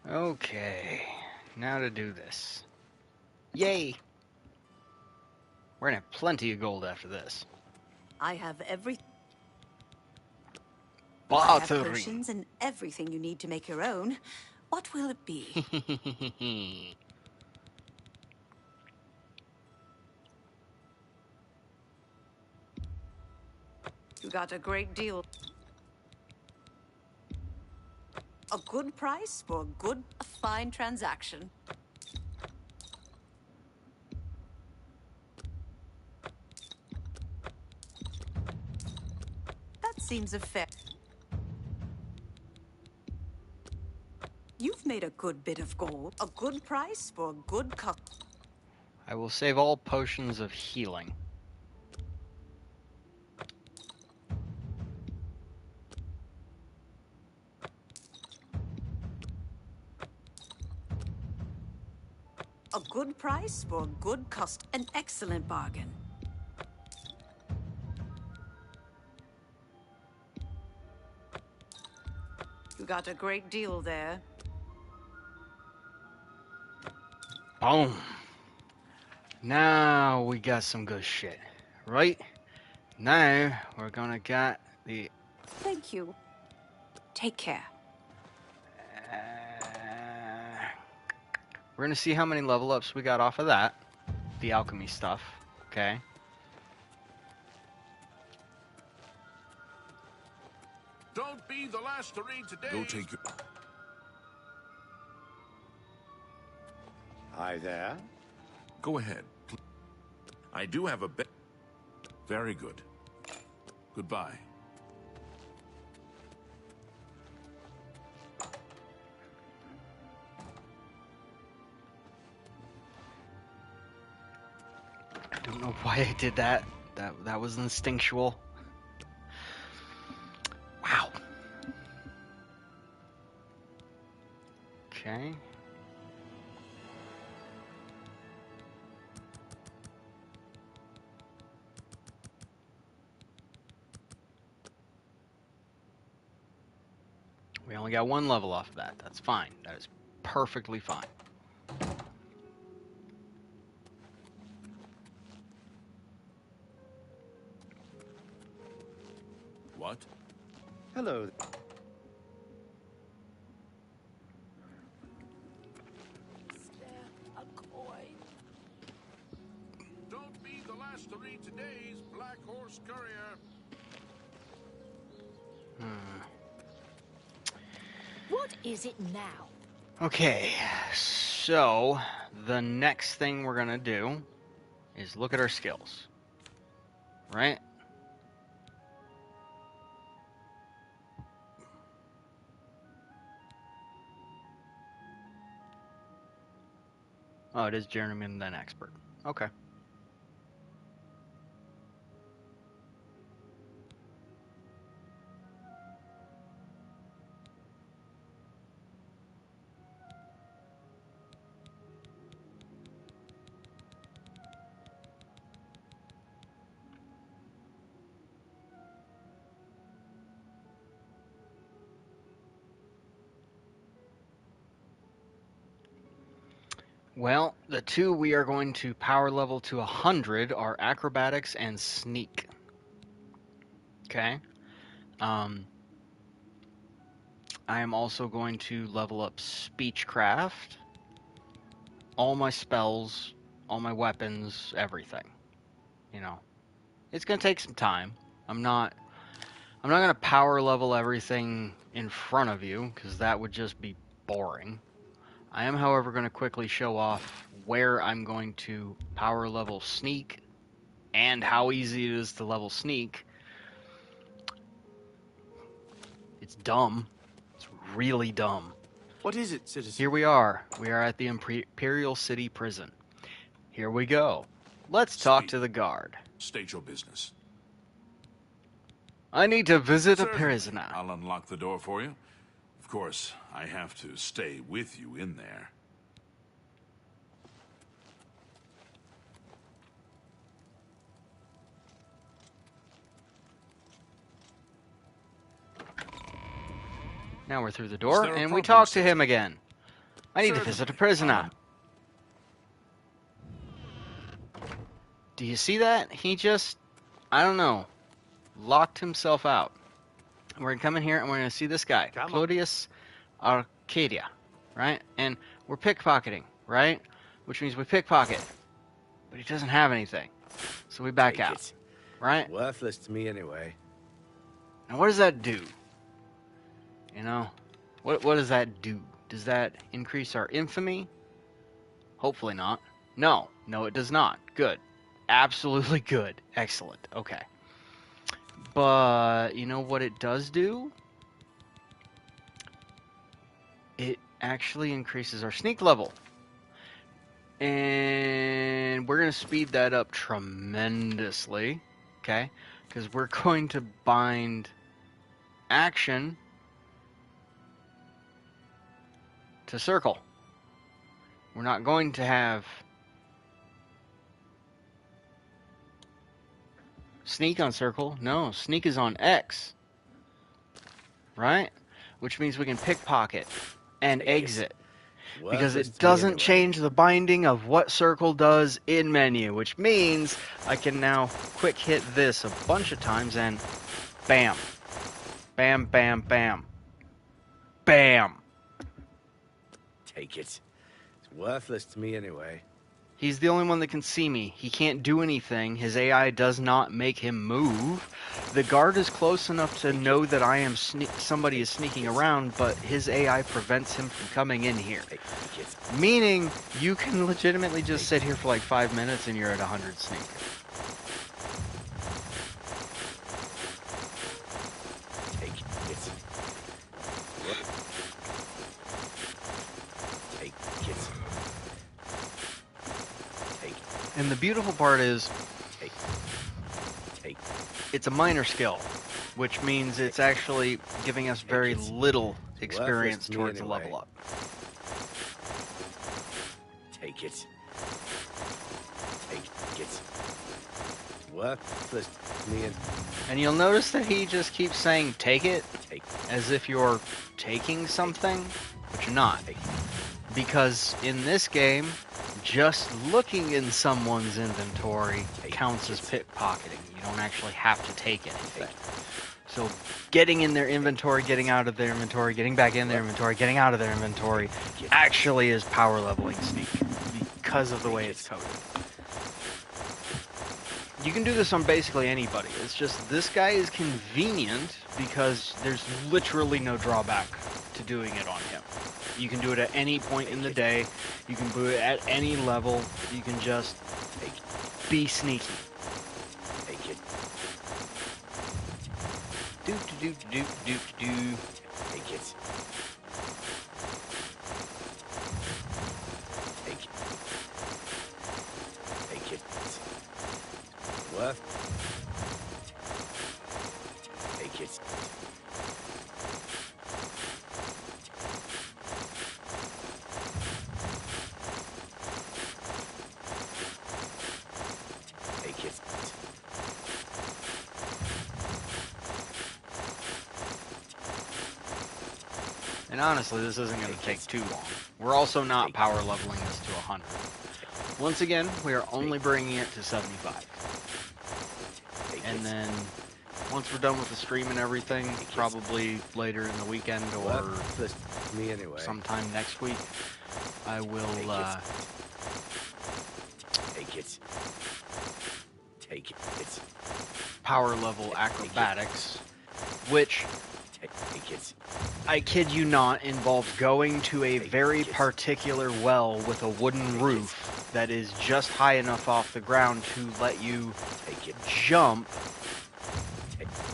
Okay, now to do this. Yay! We're gonna have plenty of gold after this. I have every Bartering. potions and everything you need to make your own. What will it be? You got a great deal. A good price for a fine transaction. That seems a fair. You've made a good bit of gold. A good price for a good cup. I will save all potions of healing. A good price for a good cost. An excellent bargain. You got a great deal there. Boom. Now we got some good shit, right? Now we're gonna get the. Thank you. Take care. We're gonna see how many level ups we got off of that, the alchemy stuff. Okay. Don't be the last to read today. Go take your... Hi there. Go ahead. I do have a bet. Very good. Goodbye. I don't know why I did that. That was instinctual. Wow. Okay. We only got one level off of that. That's fine. That is perfectly fine. What? Hello. Don't be the last to read today's Black Horse Courier. What is it now? Okay, so the next thing we're gonna do is look at our skills, right? Oh, it is journeyman then expert. Okay. Well, the two we are going to power level to 100 are acrobatics and sneak. Okay. I am also going to level up speechcraft, all my spells, all my weapons, everything. You know, it's going to take some time. I'm not going to power level everything in front of you because that would just be boring. I am, however, going to quickly show off where I'm going to power level sneak and how easy it is to level sneak. It's dumb. It's really dumb. What is it, citizen? Here we are. We are at the Imperial City Prison. Here we go. Let's talk Speak. to the guard. State your business. I need to visit a Certainly. prisoner. I'll unlock the door for you. Of course, I have to stay with you in there. Now we're through the door, there a and we problem, talk to citizen? him again. I need to visit a prisoner. Do you see that? He just, I don't know, locked himself out. We're going to come in here, and we're going to see this guy, Come on. Claudius Arcadia, right? And we're pickpocketing, right? Which means we pickpocket. But he doesn't have anything. So we back Take out, it. right? Worthless to me anyway. Now, what does that do? You know, what does that do? Does that increase our infamy? Hopefully not. No, it does not. Good. Absolutely good. Excellent. Okay. But you know what it does do? It actually increases our sneak level. And we're going to speed that up tremendously. Okay? Because we're going to bind action to circle. We're not going to have sneak on circle. No, sneak is on X. Right? Which means we can pickpocket and exit. Because Worthless it to me doesn't anyway. change the binding of what circle does in menu. Which means I can now quick hit this a bunch of times and bam. Bam, bam, bam. Bam. Take it. It's worthless to me anyway. He's the only one that can see me. He can't do anything. His AI does not make him move. The guard is close enough to know that I am somebody is sneaking around, but his AI prevents him from coming in here. Take it. Meaning, you can legitimately just sit here for like 5 minutes and you're at 100 sneak. Take it. Take it. Take it. And the beautiful part is, Take. it's a minor skill, which means it's actually giving us very little experience to me towards a anyway. level up. Take it. Take it. Worthless to me And you'll notice that he just keeps saying, take it, take as if you're taking something, but you're not. Because in this game, just looking in someone's inventory counts as pickpocketing. You don't actually have to take anything. So getting in their inventory, getting out of their inventory, getting back in their inventory, getting out of their inventory actually is power leveling sneak because of the way it's coded. You can do this on basically anybody. It's just this guy is convenient because there's literally no drawback to doing it on him. You can do it at any point in the day. You can do it at any level. You can just be sneaky. Take it. Do do do do do do. Take it. Take it. What? Take it. Take it. And honestly, this isn't going to take too long. We're also not power leveling this to 100. Once again, we are only bringing it to 75. And then, once we're done with the stream and everything, probably later in the weekend or me anyway. sometime next week, I will take it. Take it. Power level acrobatics, which, take it. I kid you not, involves going to a very particular well with a wooden roof that is just high enough off the ground to let you jump,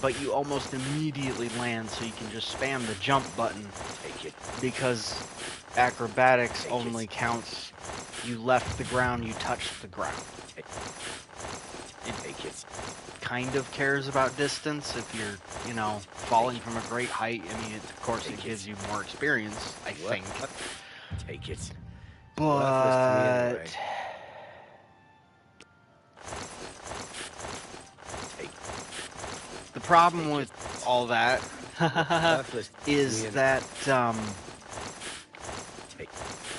but you almost immediately land, so you can just spam the jump button, because acrobatics only counts you left the ground, you touched the ground. It kind of cares about distance if you're, you know, falling from a great height. I mean, of course, it gives you more experience, I think. Take it. But the problem with all that is that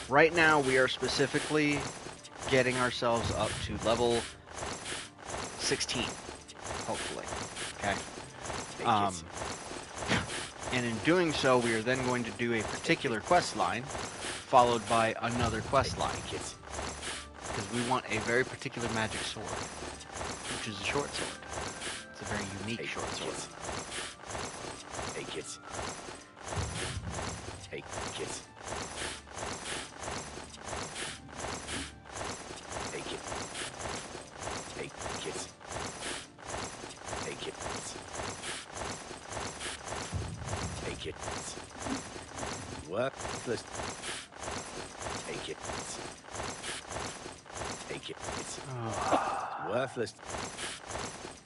right now we are specifically getting ourselves up to level 16, hopefully. Okay. And in doing so, we are then going to do a particular quest line, followed by another quest line, because we want a very particular magic sword, which is a short sword. It's a very unique short sword. Take it. Take it. Take it. Take it. Take it. Take it. Worthless. Take it. Take it. Worthless.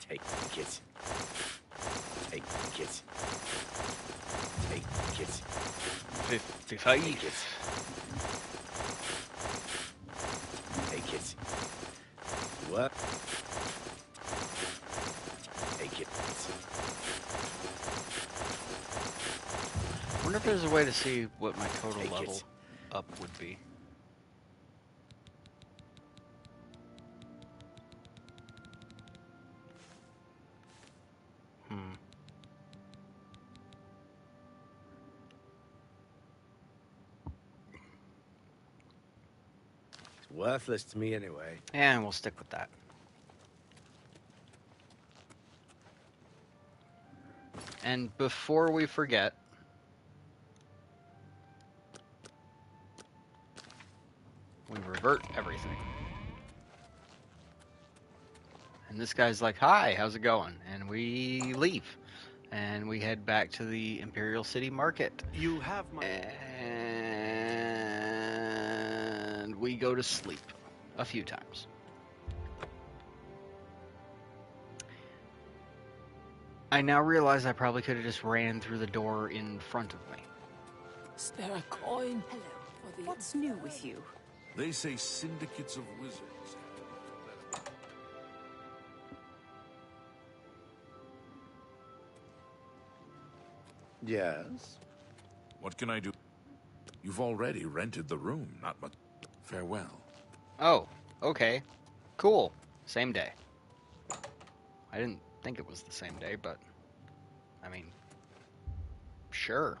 Take it. Take it. Take it. 55. Take it. Take it. What? Take it. I wonder if there's a way to see what my total level up would be. It's worthless to me anyway. And we'll stick with that. And before we forget, we revert everything. And this guy's like, hi, how's it going? And we leave. And we head back to the Imperial City Market. You have my... And we go to sleep a few times. I now realize I probably could have just ran through the door in front of me. Spare a coin. Hello. What's new with you? They say syndicates of wizards. Yes. What can I do? You've already rented the room, not much. Farewell. Oh, okay. Cool. Same day. I didn't think it was the same day, but I mean, sure.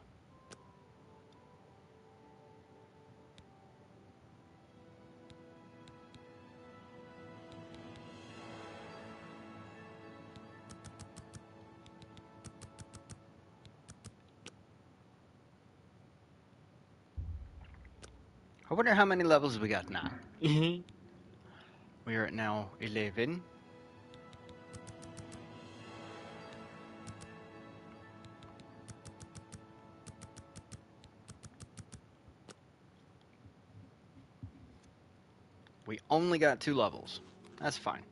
I wonder how many levels we got now. We are at now 11. We only got 2 levels. That's fine.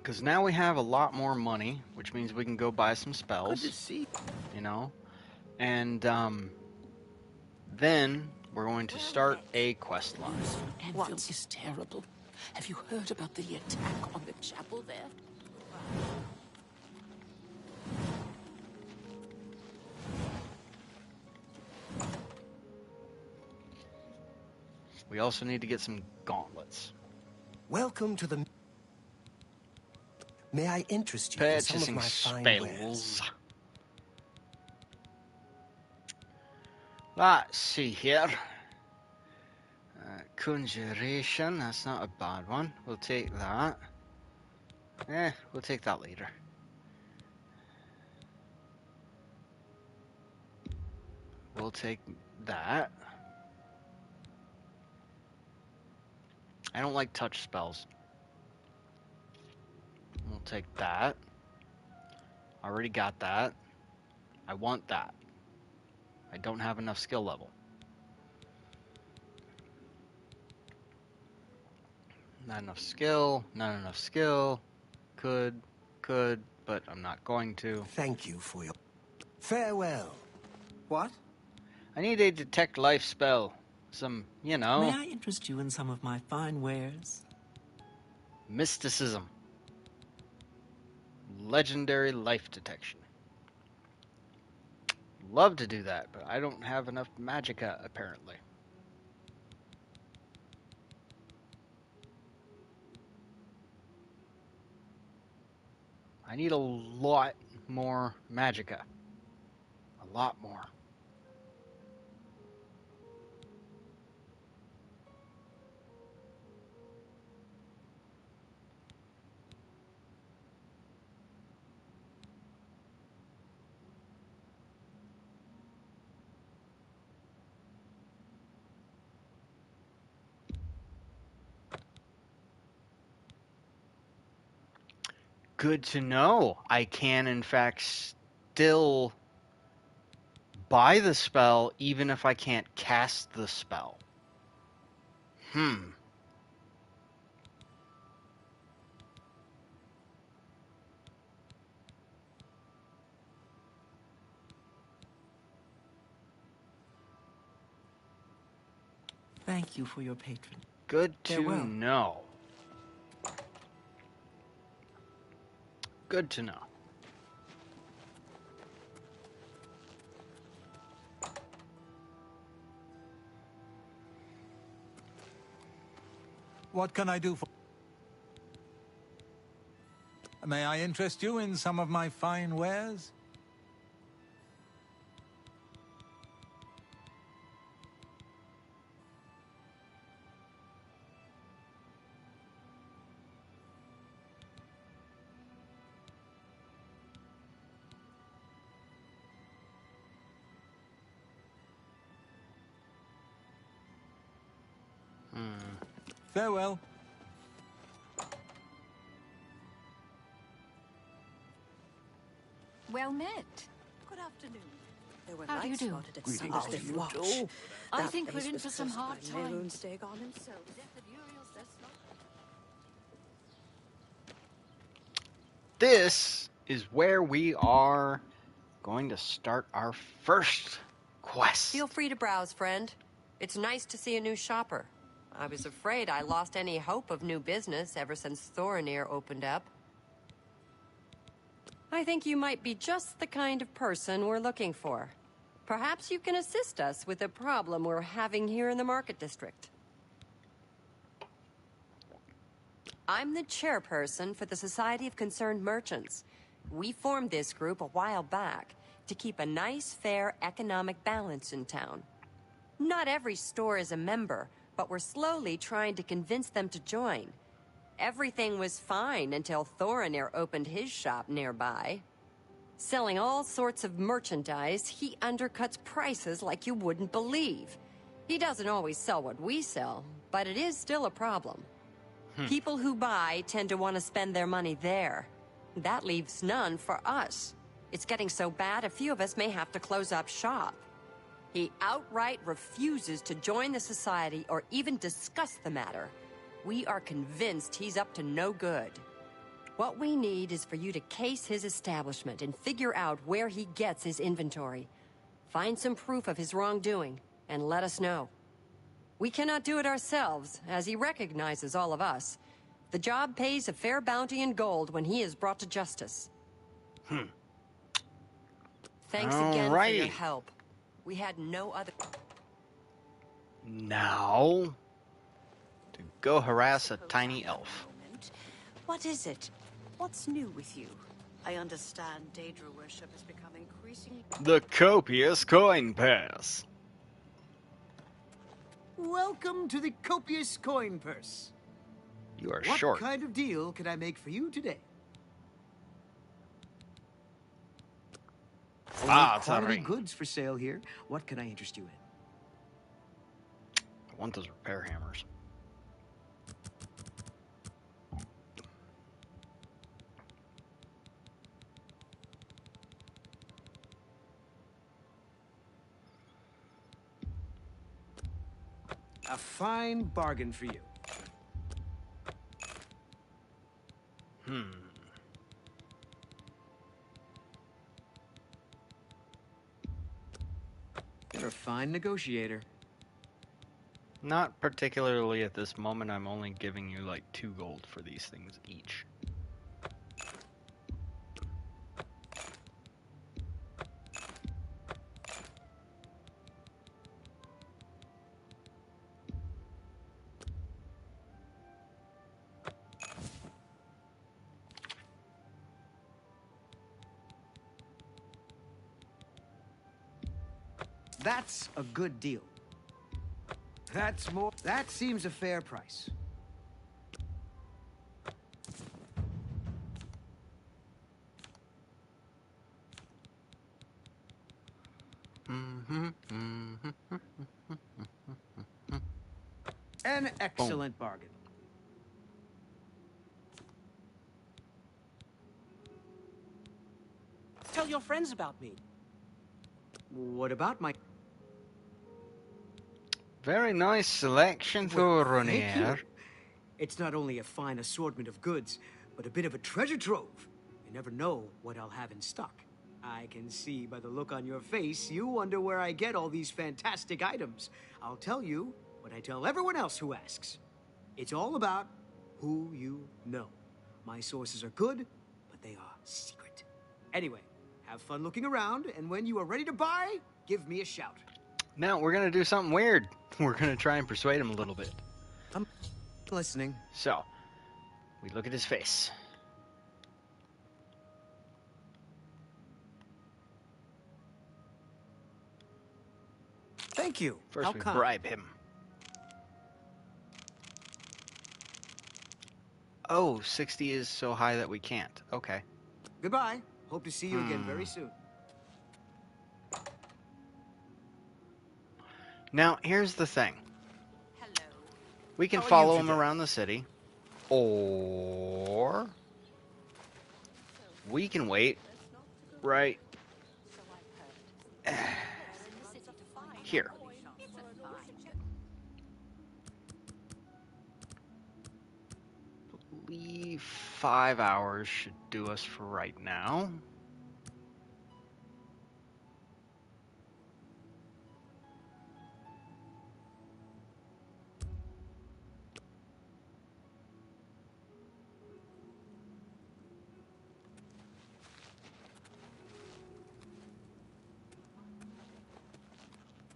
Because now we have a lot more money, which means we can go buy some Good spells, to see. you know? And then we're going to start a quest line. Anvil is terrible. Have you heard about the attack on the chapel there? We also need to get some gauntlets. Welcome to the... May I interest you in some of Purchasing my fine wares? spells. Let's see here. Conjuration, that's not a bad one. We'll take that. We'll take that later. We'll take that. I don't like touch spells. We'll take that. Already got that. I want that. I don't have enough skill level. Not enough skill, not enough skill. Could, but I'm not going to. Thank you for your... Farewell. What? I need a detect life spell. Some, you know, May I interest you in some of my fine wares? mysticism. Legendary life detection. Love to do that, but I don't have enough magicka, apparently. I need a lot more magicka. A lot more. Good to know. I can, in fact, still buy the spell even if I can't cast the spell. Thank you for your patron. Good to Farewell. know. Good to know. What can I do for... May I interest you in some of my fine wares? Farewell. Well met. Good afternoon. There were How do you lights do? spotted at Greetings some to cliff you. watch. I That think we're place in was for some cursed hard by Mehrunes times. Dagon himself. This is where we are going to start our first quest. Feel free to browse, friend. It's nice to see a new shopper. I was afraid I lost any hope of new business ever since Thorinir opened up. I think you might be just the kind of person we're looking for. Perhaps you can assist us with a problem we're having here in the Market District. I'm the chairperson for the Society of Concerned Merchants. We formed this group a while back to keep a nice, fair economic balance in town. Not every store is a member, but we're slowly trying to convince them to join. Everything was fine until Thorinir opened his shop nearby. Selling all sorts of merchandise, he undercuts prices like you wouldn't believe. He doesn't always sell what we sell, but it is still a problem. People who buy tend to want to spend their money there. That leaves none for us. It's getting so bad a few of us may have to close up shop. He outright refuses to join the society or even discuss the matter. We are convinced he's up to no good. What we need is for you to case his establishment and figure out where he gets his inventory. Find some proof of his wrongdoing, and let us know. We cannot do it ourselves, as he recognizes all of us. The job pays a fair bounty in gold when he is brought to justice. Thanks again for your help. We had no other... Now, to go harass a tiny elf. What is it? What's new with you? I understand Daedra worship has become increasingly... The copious coin purse. Welcome to the copious coin purse. You are what short. What kind of deal can I make for you today? It's quality a ring. goods for sale here. What can I interest you in? I want those repair hammers. A fine bargain for you. You're a fine negotiator. Not particularly at this moment. I'm only giving you like 2 gold for these things each. That's a good deal. That seems a fair price. An excellent bargain. Tell your friends about me. What about my... Very nice selection, Thoronier. It's not only a fine assortment of goods, but a bit of a treasure trove. You never know what I'll have in stock. I can see by the look on your face, you wonder where I get all these fantastic items. I'll tell you what I tell everyone else who asks. It's all about who you know. My sources are good, but they are secret. Anyway, have fun looking around, and when you are ready to buy, give me a shout. Now, we're going to do something weird. We're going to try and persuade him a little bit. I'm listening. So, we look at his face. Thank you. First, How we kind. bribe him. Oh, 60 is so high that we can't. Okay. Goodbye. Hope to see you again very soon. Now, here's the thing. Hello. We can How are follow you him today? around the city, or we can wait right here. I believe 5 hours should do us for right now.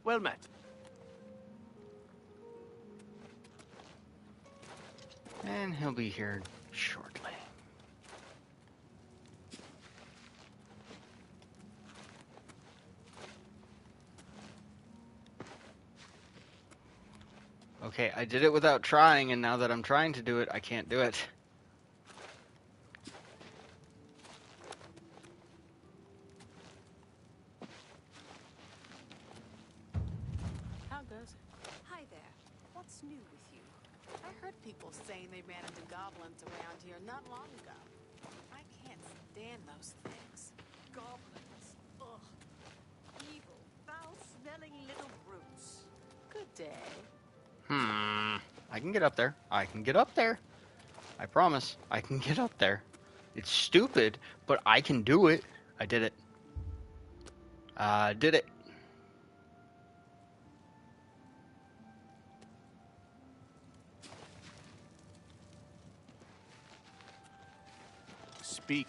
Well met. And he'll be here shortly. Okay, I did it without trying, and now that I'm trying to do it, I can't do it. How goes it? Hi there. What's new with you? I heard people saying they ran into goblins around here not long ago. I can't stand those things. Goblins. Ugh. Evil, foul-smelling little brutes. Good day. I can get up there. I can get up there. I promise. I can get up there. It's stupid, but I can do it. I did it. Did it. Speak.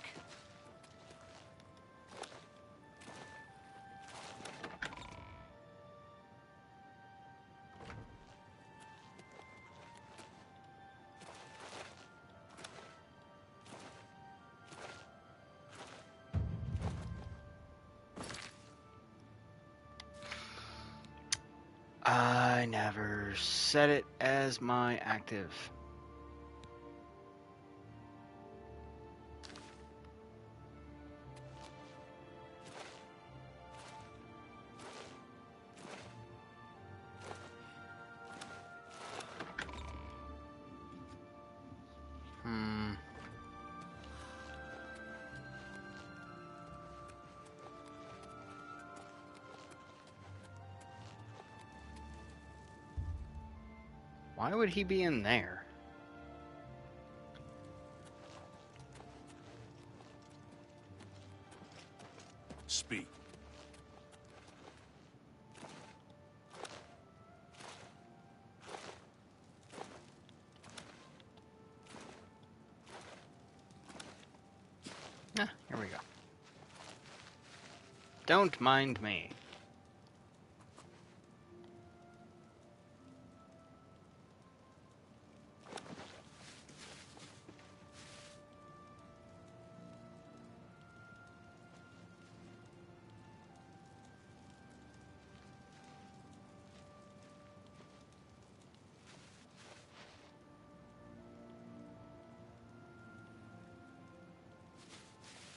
I never set it as my active. Why would he be in there? Speak. Ah, here we go. Don't mind me.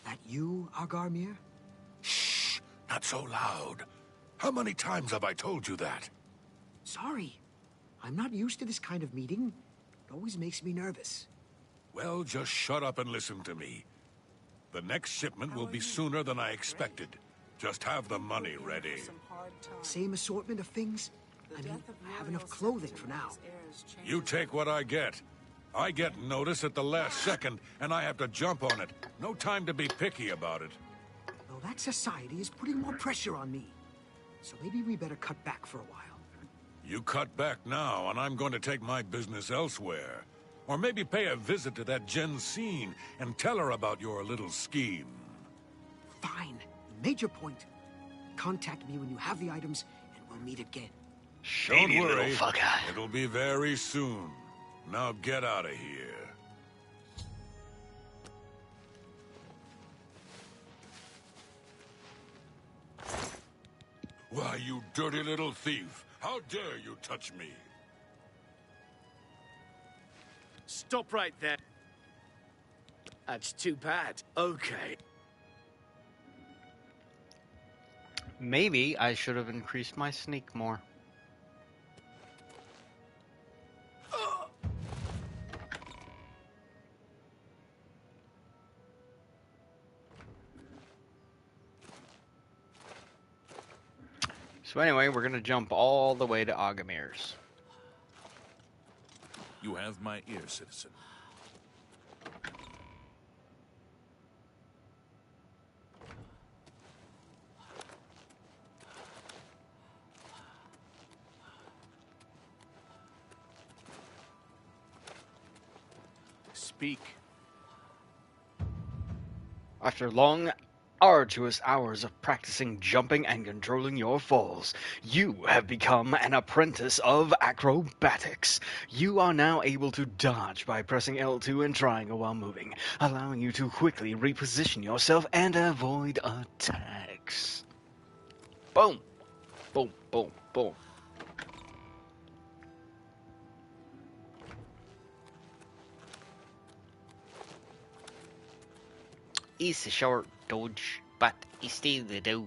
That you, Argarmir? Shh! Not so loud. How many times have I told you that? Sorry. I'm not used to this kind of meeting. It always makes me nervous. Well, just shut up and listen to me. The next shipment will be sooner than I expected. Just have the money ready. Same assortment of things? I mean, I have enough clothing for now. You take what I get. I get notice at the last second, and I have to jump on it. No time to be picky about it. Well, that society is putting more pressure on me. So maybe we better cut back for a while. You cut back now, and I'm going to take my business elsewhere. Or maybe pay a visit to that Jensine and tell her about your little scheme. Fine. You made your point. Contact me when you have the items, and we'll meet again. Don't worry. It'll be very soon. Now get out of here. Why, you dirty little thief! How dare you touch me? Stop right there. That's too bad. Okay. Maybe I should have increased my sneak more. So anyway, we're gonna jump all the way to Agamir's. You have my ear, citizen. Speak. After long, arduous hours of practicing jumping and controlling your falls, you have become an apprentice of acrobatics. You are now able to dodge by pressing L2 and triangle while moving, allowing you to quickly reposition yourself and avoid attacks. Boom! Boom, boom, boom. It's a short dodge, but it's still the dodge.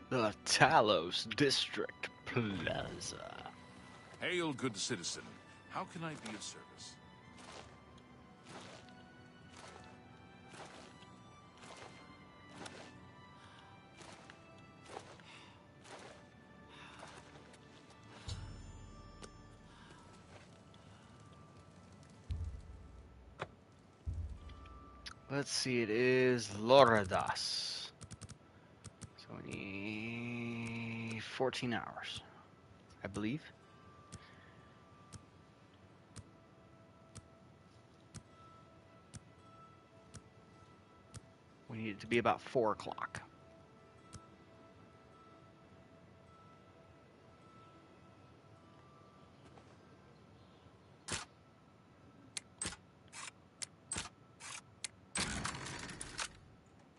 The Talos District Plaza. Hail, good citizen. How can I be of service? Let's see, it is Loredas. So we need 14 hours, I believe. We need it to be about 4 o'clock.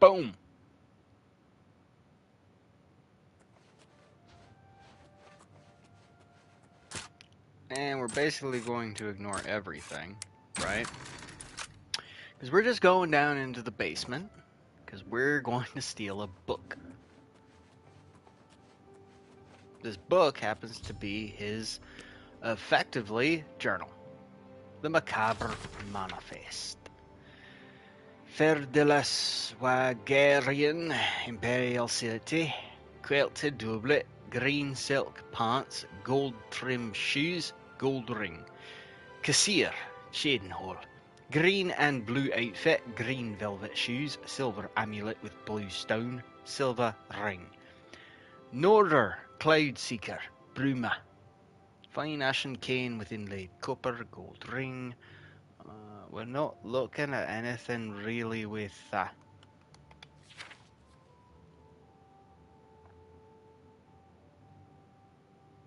Boom! And we're basically going to ignore everything, right? Because we're just going down into the basement, because we're going to steal a book. This book happens to be his, effectively, journal. The Macabre Manifest. Ferdilas Wagarian Imperial City, quilted doublet, green silk pants, gold trim shoes, gold ring. Kassir, Shadenhole. Green and blue outfit, green velvet shoes, silver amulet with blue stone, silver ring. Norder, Cloud Seeker, Bruma. Fine ashen cane with inlaid copper, gold ring. We're not looking at anything really with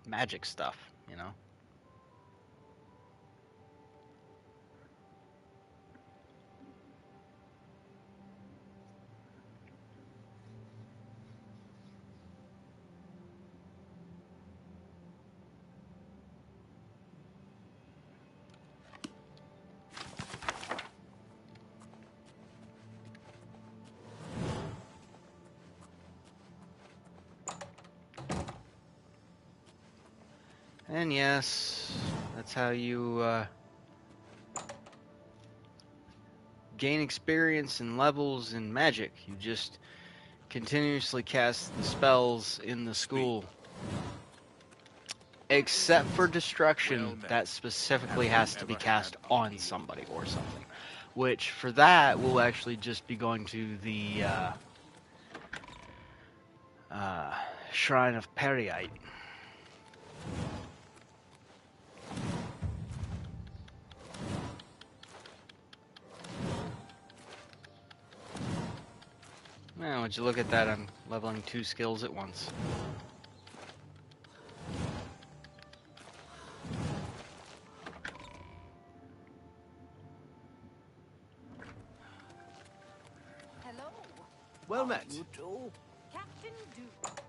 magic stuff, you know. And yes, that's how you gain experience and levels in magic. You just continuously cast the spells in the school. Except for destruction, that specifically has to be cast on somebody or something. Which, for that, will actually just be going to the Shrine of Periite. Man, would you look at that, I'm leveling 2 skills at once. Hello. Well met. You two. Captain Duke.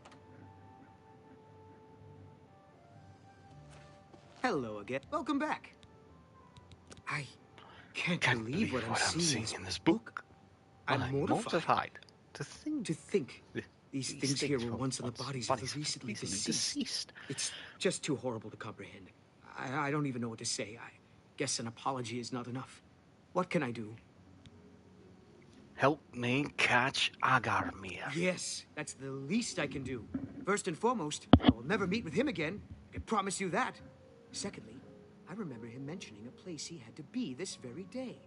Hello again. Welcome back. I can't believe what I'm seeing in this book. I'm mortified. To think these things here were once on the bodies of the recently deceased. It's just too horrible to comprehend. I don't even know what to say. I guess an apology is not enough. What can I do? Help me catch Agarmir. Yes, that's the least I can do. First and foremost, I will never meet with him again. I can promise you that. Secondly, I remember him mentioning a place he had to be this very day.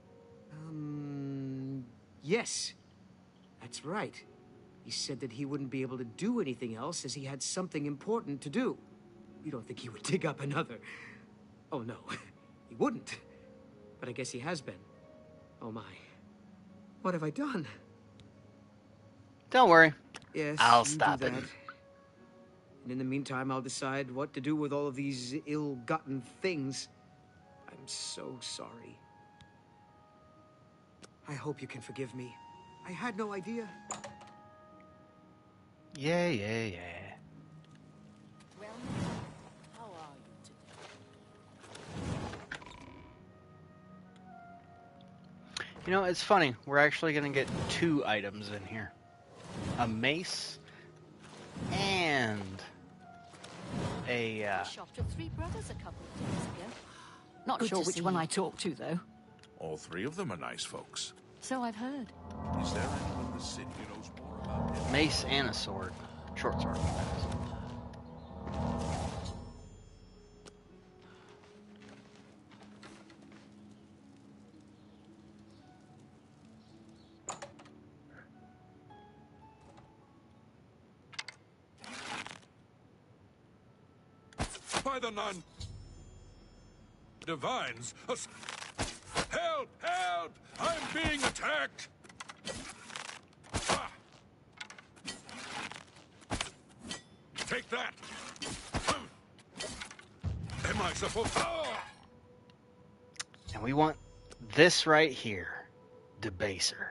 Yes. That's right. He said that he wouldn't be able to do anything else as he had something important to do. You don't think he would dig up another... Oh, no. He wouldn't. But I guess he has been. Oh, my. What have I done? Don't worry. Yes, I'll you stop do it. that. And in the meantime, I'll decide what to do with all of these ill-gotten things. I'm so sorry. I hope you can forgive me. I had no idea. Yeah. Well, how are you today? You know, it's funny. We're actually going to get 2 items in here. A mace and a... I shopped with 3 brothers a couple of days ago. Not Good sure to which see one you. I talked to, though. All 3 of them are nice folks. So I've heard. Is there anyone in the city who knows more about it? mace and a sword. Short sword. by the nun! Divines! Help! Help! I'm being attacked! Ah. Take that! Am I supposed to... Oh. And we want this right here. Debaser.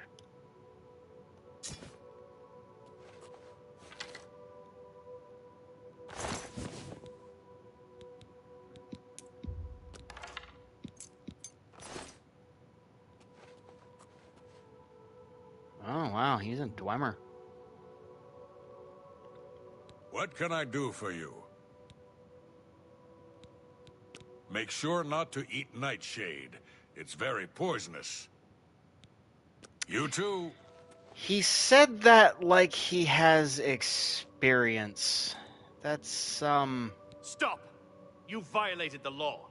Oh, wow, he's a Dwemer. What can I do for you? Make sure not to eat nightshade. It's very poisonous. You too. He said that like he has experience. That's, Stop! You violated the law.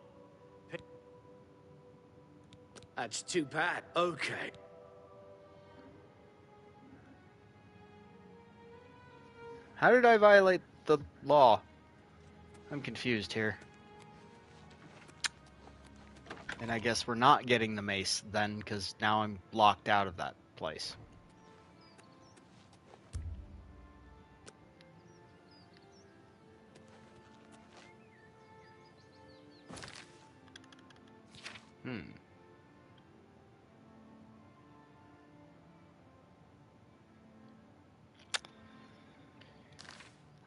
That's too bad. Okay. How did I violate the law? I'm confused here. And I guess we're not getting the mace then, because now I'm locked out of that place.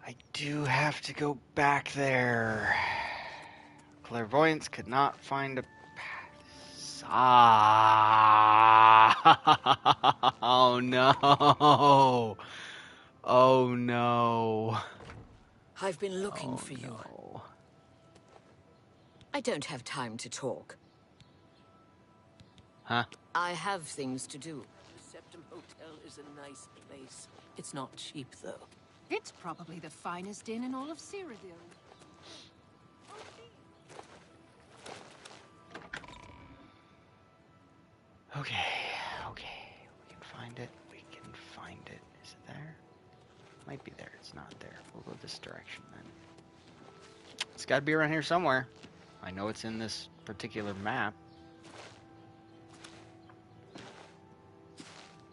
I do have to go back there. Clairvoyance could not find a path. Ah! Oh no! Oh no! I've been looking for you. I don't have time to talk. Huh? I have things to do. The Septum Hotel is a nice place. It's not cheap, though. It's probably the finest inn in all of Cyrodiil. Okay, okay. We can find it. We can find it. Is it there? Might be there. It's not there. We'll go this direction then. It's got to be around here somewhere. I know it's in this particular map.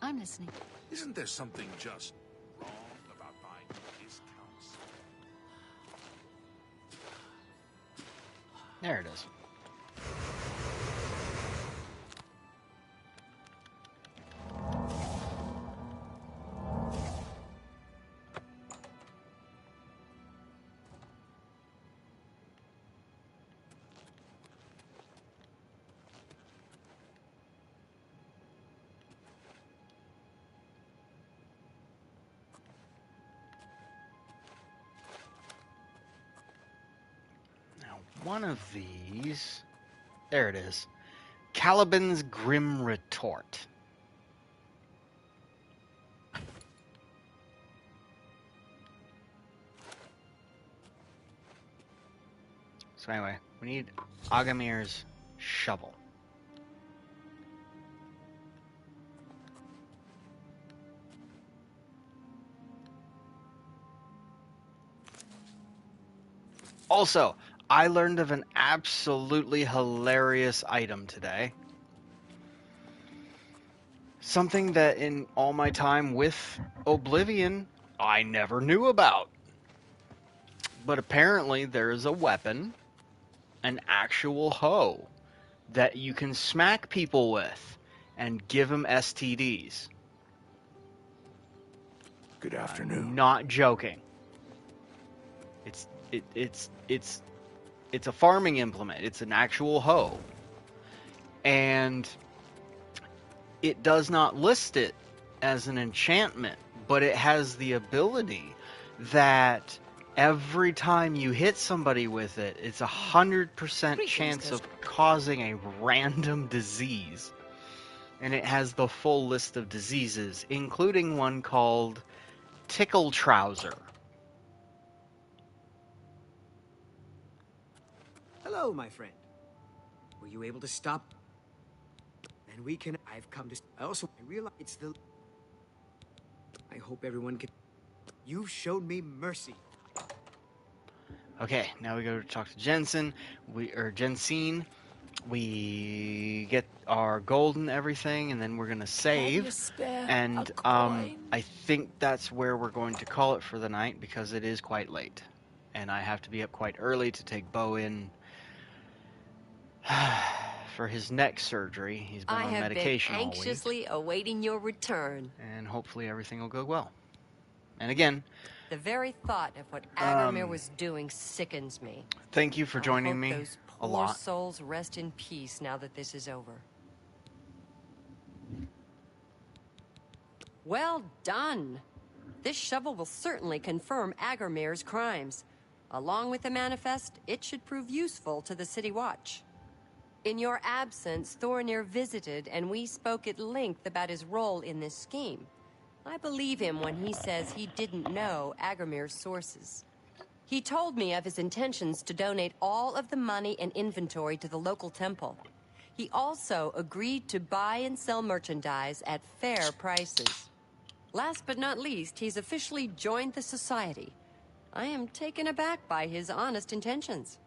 I'm listening. Isn't there something just wrong about buying discounts? There it is. One of these, there it is, Caliban's Grim Retort. So anyway, we need Agamir's shovel. Also, I learned of an absolutely hilarious item today. Something that in all my time with Oblivion, I never knew about. But apparently there is a weapon, an actual hoe, that you can smack people with and give them STDs. Good afternoon. I'm not joking. It's a farming implement. It's an actual hoe. And it does not list it as an enchantment, but it has the ability that every time you hit somebody with it, it's 100% chance of causing a random disease. And it has the full list of diseases, including one called Tickle Trouser. Hello, my friend. Were you able to stop? Then we can... I've come to... I realize it's the... I hope everyone can... You've shown me mercy. Okay, now we go to talk to Jensen. Jensine. We get our gold and everything, and then we're gonna save. And I think that's where we're going to call it for the night because it is quite late, and I have to be up quite early to take Bo in for his neck surgery. He's been on medication all week. I have been anxiously awaiting your return. And hopefully everything will go well. And again, the very thought of what Agarmir was doing sickens me. Thank you for joining me those a poor lot. souls rest in peace now that this is over. Well done. This shovel will certainly confirm Agarmir's crimes. Along with the manifest, it should prove useful to the City Watch. In your absence, Thorinir visited and we spoke at length about his role in this scheme. I believe him when he says he didn't know Agarmir's sources. He told me of his intentions to donate all of the money and inventory to the local temple. He also agreed to buy and sell merchandise at fair prices. Last but not least, he's officially joined the Society. I am taken aback by his honest intentions.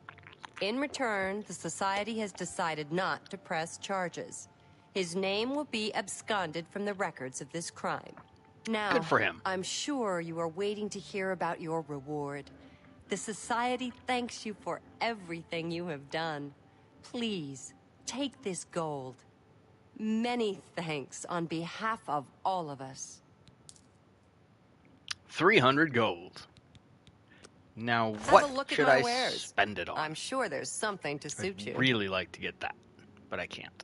In return, the Society has decided not to press charges. His name will be absconded from the records of this crime. Now, good for him. I'm sure you are waiting to hear about your reward. The Society thanks you for everything you have done. Please, take this gold. Many thanks on behalf of all of us. 300 gold. Now, what should I spend it on? I'm sure there's something to suit you. I'd really like to get that, but I can't.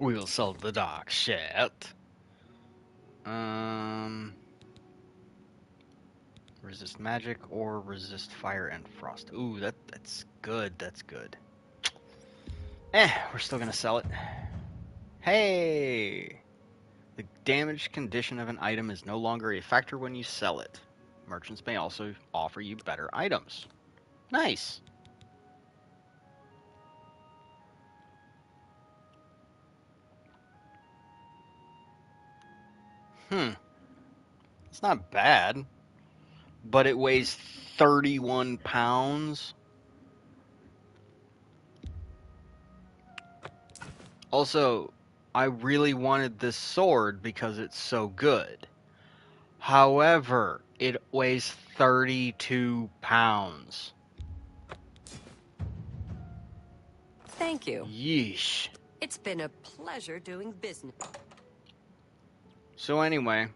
We'll sell the dark shit. Resist magic or resist fire and frost. Ooh, that's good. That's good. We're still gonna sell it. Hey! The damaged condition of an item is no longer a factor when you sell it. Merchants may also offer you better items. Nice! It's not bad. But it weighs 31 pounds. Also, I really wanted this sword because it's so good. However, it weighs 32 pounds. Thank you. Yeesh. It's been a pleasure doing business. So anyway,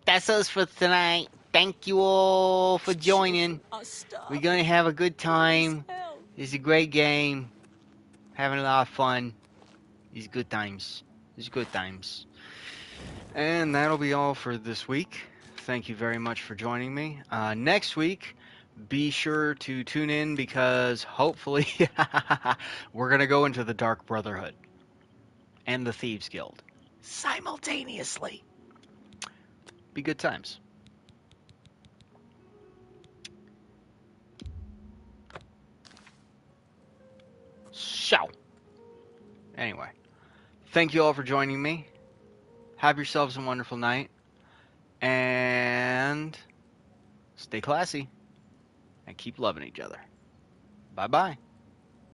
that's us for tonight. Thank you all for joining. We're going to have a good time. It's a great game. Having a lot of fun. It's good times. It's good times. And that'll be all for this week. Thank you very much for joining me. Next week, be sure to tune in because hopefully we're going to go into the Dark Brotherhood and the Thieves Guild simultaneously. Be good times. So, anyway, thank you all for joining me. Have yourselves a wonderful night. And stay classy. And keep loving each other. Bye-bye.